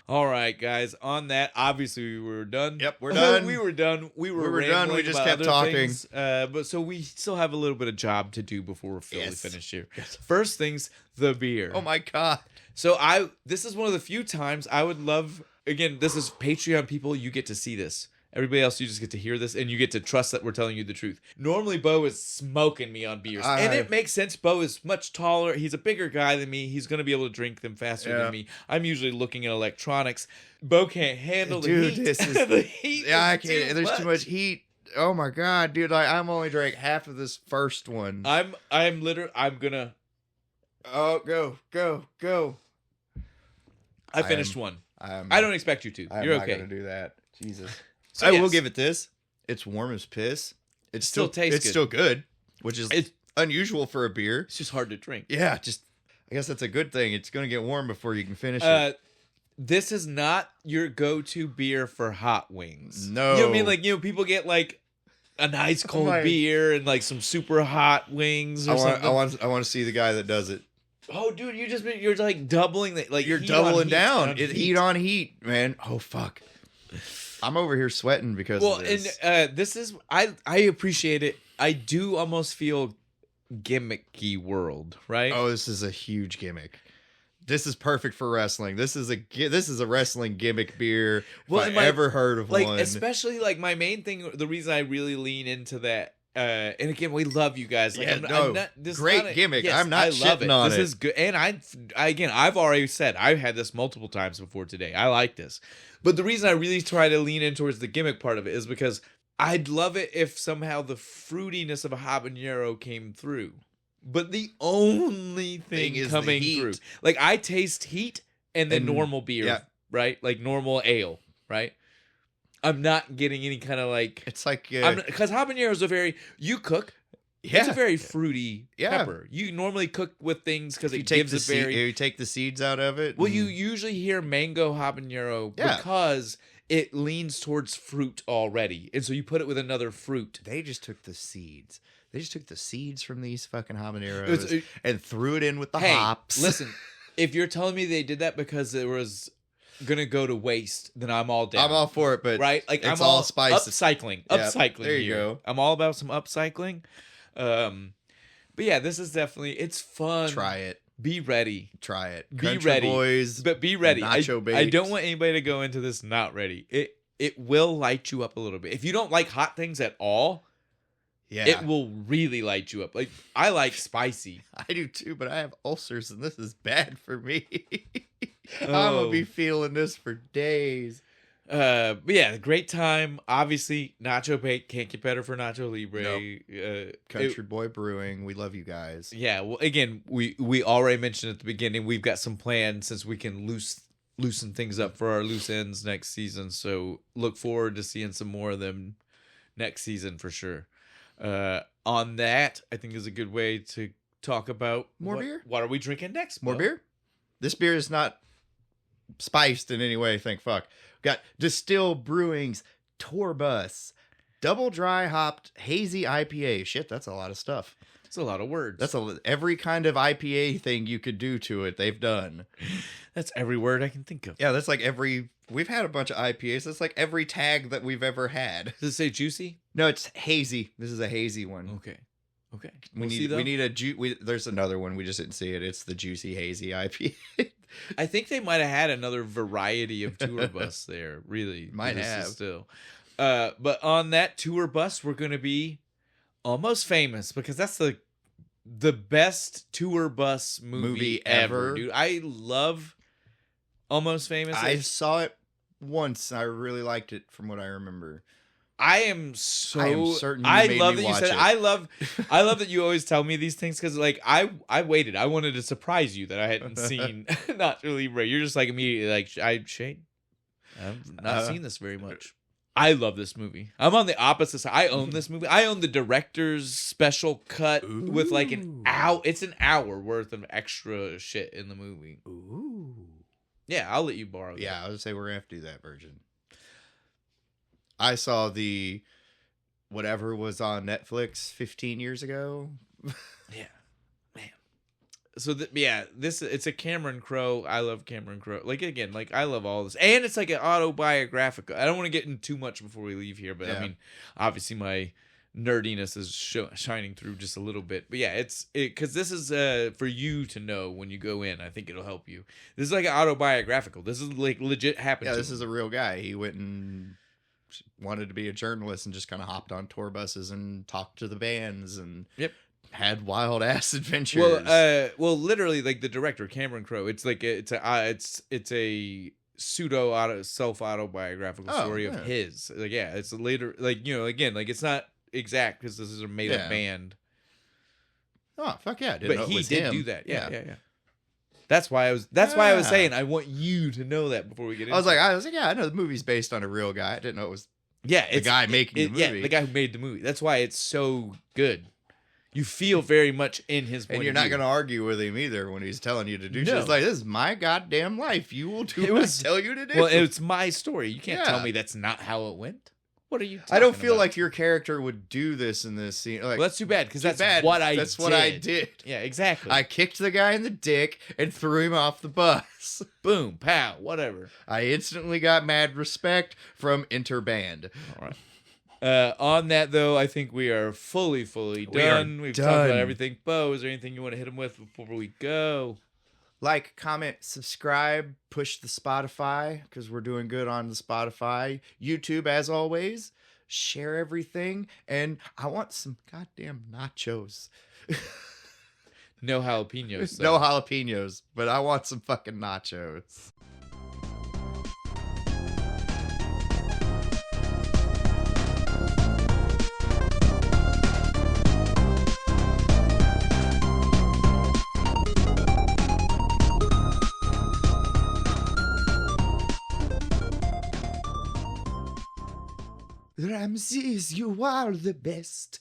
All right, guys. On that, obviously, we were done. Yep, we're done. We were done. We were done. We just kept talking. But so we still have a little bit of job to do before we're fully finished here. Yes. First things, the beer. Oh my God. So this is one of the few times I would love. Again, this is Patreon people. You get to see this. Everybody else, you just get to hear this, and you get to trust that we're telling you the truth. Normally, Bo is smoking me on beers, and it makes sense. Bo is much taller. He's a bigger guy than me. He's going to be able to drink them faster than me. I'm usually looking at electronics. Bo can't handle the heat. This is the heat. Yeah, I can't. There's too much heat. Oh my God, dude! I'm only drank half of this first one. I'm gonna. Oh, go! I finished one. I don't expect you to. You're okay. I'm not gonna do that. Jesus. So I will give it this. It's warm as piss. It still tastes good. It's still good, which is unusual for a beer. It's just hard to drink. Yeah, I guess that's a good thing. It's going to get warm before you can finish it. This is not your go-to beer for hot wings. No. You know what I mean? People get a nice cold like- beer and like some super hot wings or something. I want to see the guy that does it. Oh, dude, you're like doubling the, like You're heat doubling on heat down. on It's heat. heat on heat, man. Oh fuck. I'm over here sweating because of this. And this is I appreciate it. I do almost feel gimmicky world, right? Oh, this is a huge gimmick. This is perfect for wrestling. This is a wrestling gimmick beer. Well, If I ever heard of like one. especially like my main thing, the reason I really lean into that. And again, we love you guys. Like, Yeah, I'm not, this is great not gimmick. Yes, I'm not I love shitting it. on this it. is good. And I've already said I've had this multiple times before today. I like this, but the reason I really try to lean in towards the gimmick part of it is because I'd love it if somehow the fruitiness of a habanero came through. But the only thing is the coming heat. through, like I taste heat and then And- normal beer, yeah. right? Like normal ale, right? I'm not getting any kind of like It's like because habaneros are very you cook. It's a very fruity pepper. You normally cook with things because it gives a very. you take the seeds out of it. Well, and- you usually hear mango habanero Yeah. because it leans towards fruit already, and so you put it with another fruit. They just took the seeds. They just took the seeds from these fucking habaneros It's- and threw it in with the Hey, hops. listen, if you're telling me they did that because it was gonna go to waste, then I'm all down. I'm all for it, but right? Like it's I'm all spices. upcycling. Yeah, Upcycling. there you here. go. I'm all about some upcycling. But yeah, this is definitely it's fun. Try it. Be ready. Try it. Be Country ready. Boys. But be ready. Nacho I Bait. don't want anybody to go into this not ready. It will light you up a little bit. If you don't like hot things at all, Yeah. it will really light you up. Like I like spicy. I do too, but I have ulcers and this is bad for me. I'm Oh. gonna be feeling this for days. But yeah, great time. Obviously, Nacho Bait can't get better for Nacho Libre. Country Boy Brewing, we love you guys. Yeah, well, again, we already mentioned at the beginning we've got some plans since we can loosen things up for our loose ends next season. So look forward to seeing some more of them next season for sure. On that, I think is a good way to talk about More beer? What are we drinking next? More Bo? beer? This beer is not spiced in any way, thank fuck. Got Distill Brewing's Tour Bus, double dry hopped hazy IPA. Shit, that's a lot of stuff. It's a lot of words. That's every kind of IPA thing you could do to it, they've done. That's every word I can think of. Yeah, that's like we've had a bunch of IPAs. That's like every tag that we've ever had. Does it say juicy? No, it's hazy. This is a hazy one. Okay. We We'll see, need though. we need a there's another one, we just didn't see it. It's the juicy hazy IPA. I think they might have had another variety of tour bus there. Really, Might This is have. still. But on that tour bus, we're going to be almost famous because that's the best tour bus movie ever, dude. I love Almost Famous. I saw it once. I really liked it from what I remember. I am so. I am certain you I made love me that you watch said. it. I love that you always tell me these things because, like, I waited. I wanted to surprise you that I hadn't seen Nacho Libre. You're just like immediately like Shane. I've not seen this very much. I love this movie. I'm on the opposite side. I own this movie. I own the director's special cut with like an hour. It's an hour worth of extra shit in the movie. Ooh. Yeah, I'll let you borrow that. Yeah, I would say we're gonna have to do that version. I saw the whatever was on Netflix 15 years ago. Yeah, man. So it's a Cameron Crowe. I love Cameron Crowe. Like again, like I love all this, and it's like an autobiographical. I don't want to get in too much before we leave here, but Yeah. I mean, obviously my nerdiness is shining through just a little bit. But yeah, it's because this is for you to know when you go in. I think it'll help you. This is like an autobiographical. This is like legit happened. Yeah, to this him. is a real guy. He went and wanted to be a journalist and just kind of hopped on tour buses and talked to the bands and had wild ass adventures. Well, literally, like the director Cameron Crowe. It's like it's a pseudo self autobiographical story of his. Like yeah, it's a later like again like it's not exact because this is a made up band. Oh fuck yeah! But he did do that. Yeah. That's why I was saying I want you to know that before we get into I was like, yeah, I know the movie's based on a real guy. I didn't know it was the guy making the movie. Yeah, the guy who made the movie. That's why it's so good. You feel very much in his point and you're of not view. going to argue with him either when he's telling you to do shit. No. It's like, this is my goddamn life. You will do what I tell you to do. Well, it's my story. You can't tell Yeah. me that's not how it went. What are you talking I don't feel about? like your character would do this in this scene. Like, Well, that's too bad, because that's bad. what I That's did. what I did. Yeah, exactly. I kicked the guy in the dick and threw him off the bus. Boom, pow, whatever. I instantly got mad respect from interband. All right. On that, though, I think we are fully We are done. We've done. talked about everything. Bo, is there anything you want to hit him with before we go? Like, comment, subscribe, push the Spotify, because we're doing good on the Spotify. YouTube, as always. Share everything. And I want some goddamn nachos. No jalapenos. No jalapenos, but I want some fucking nachos. Ramses, you are the best.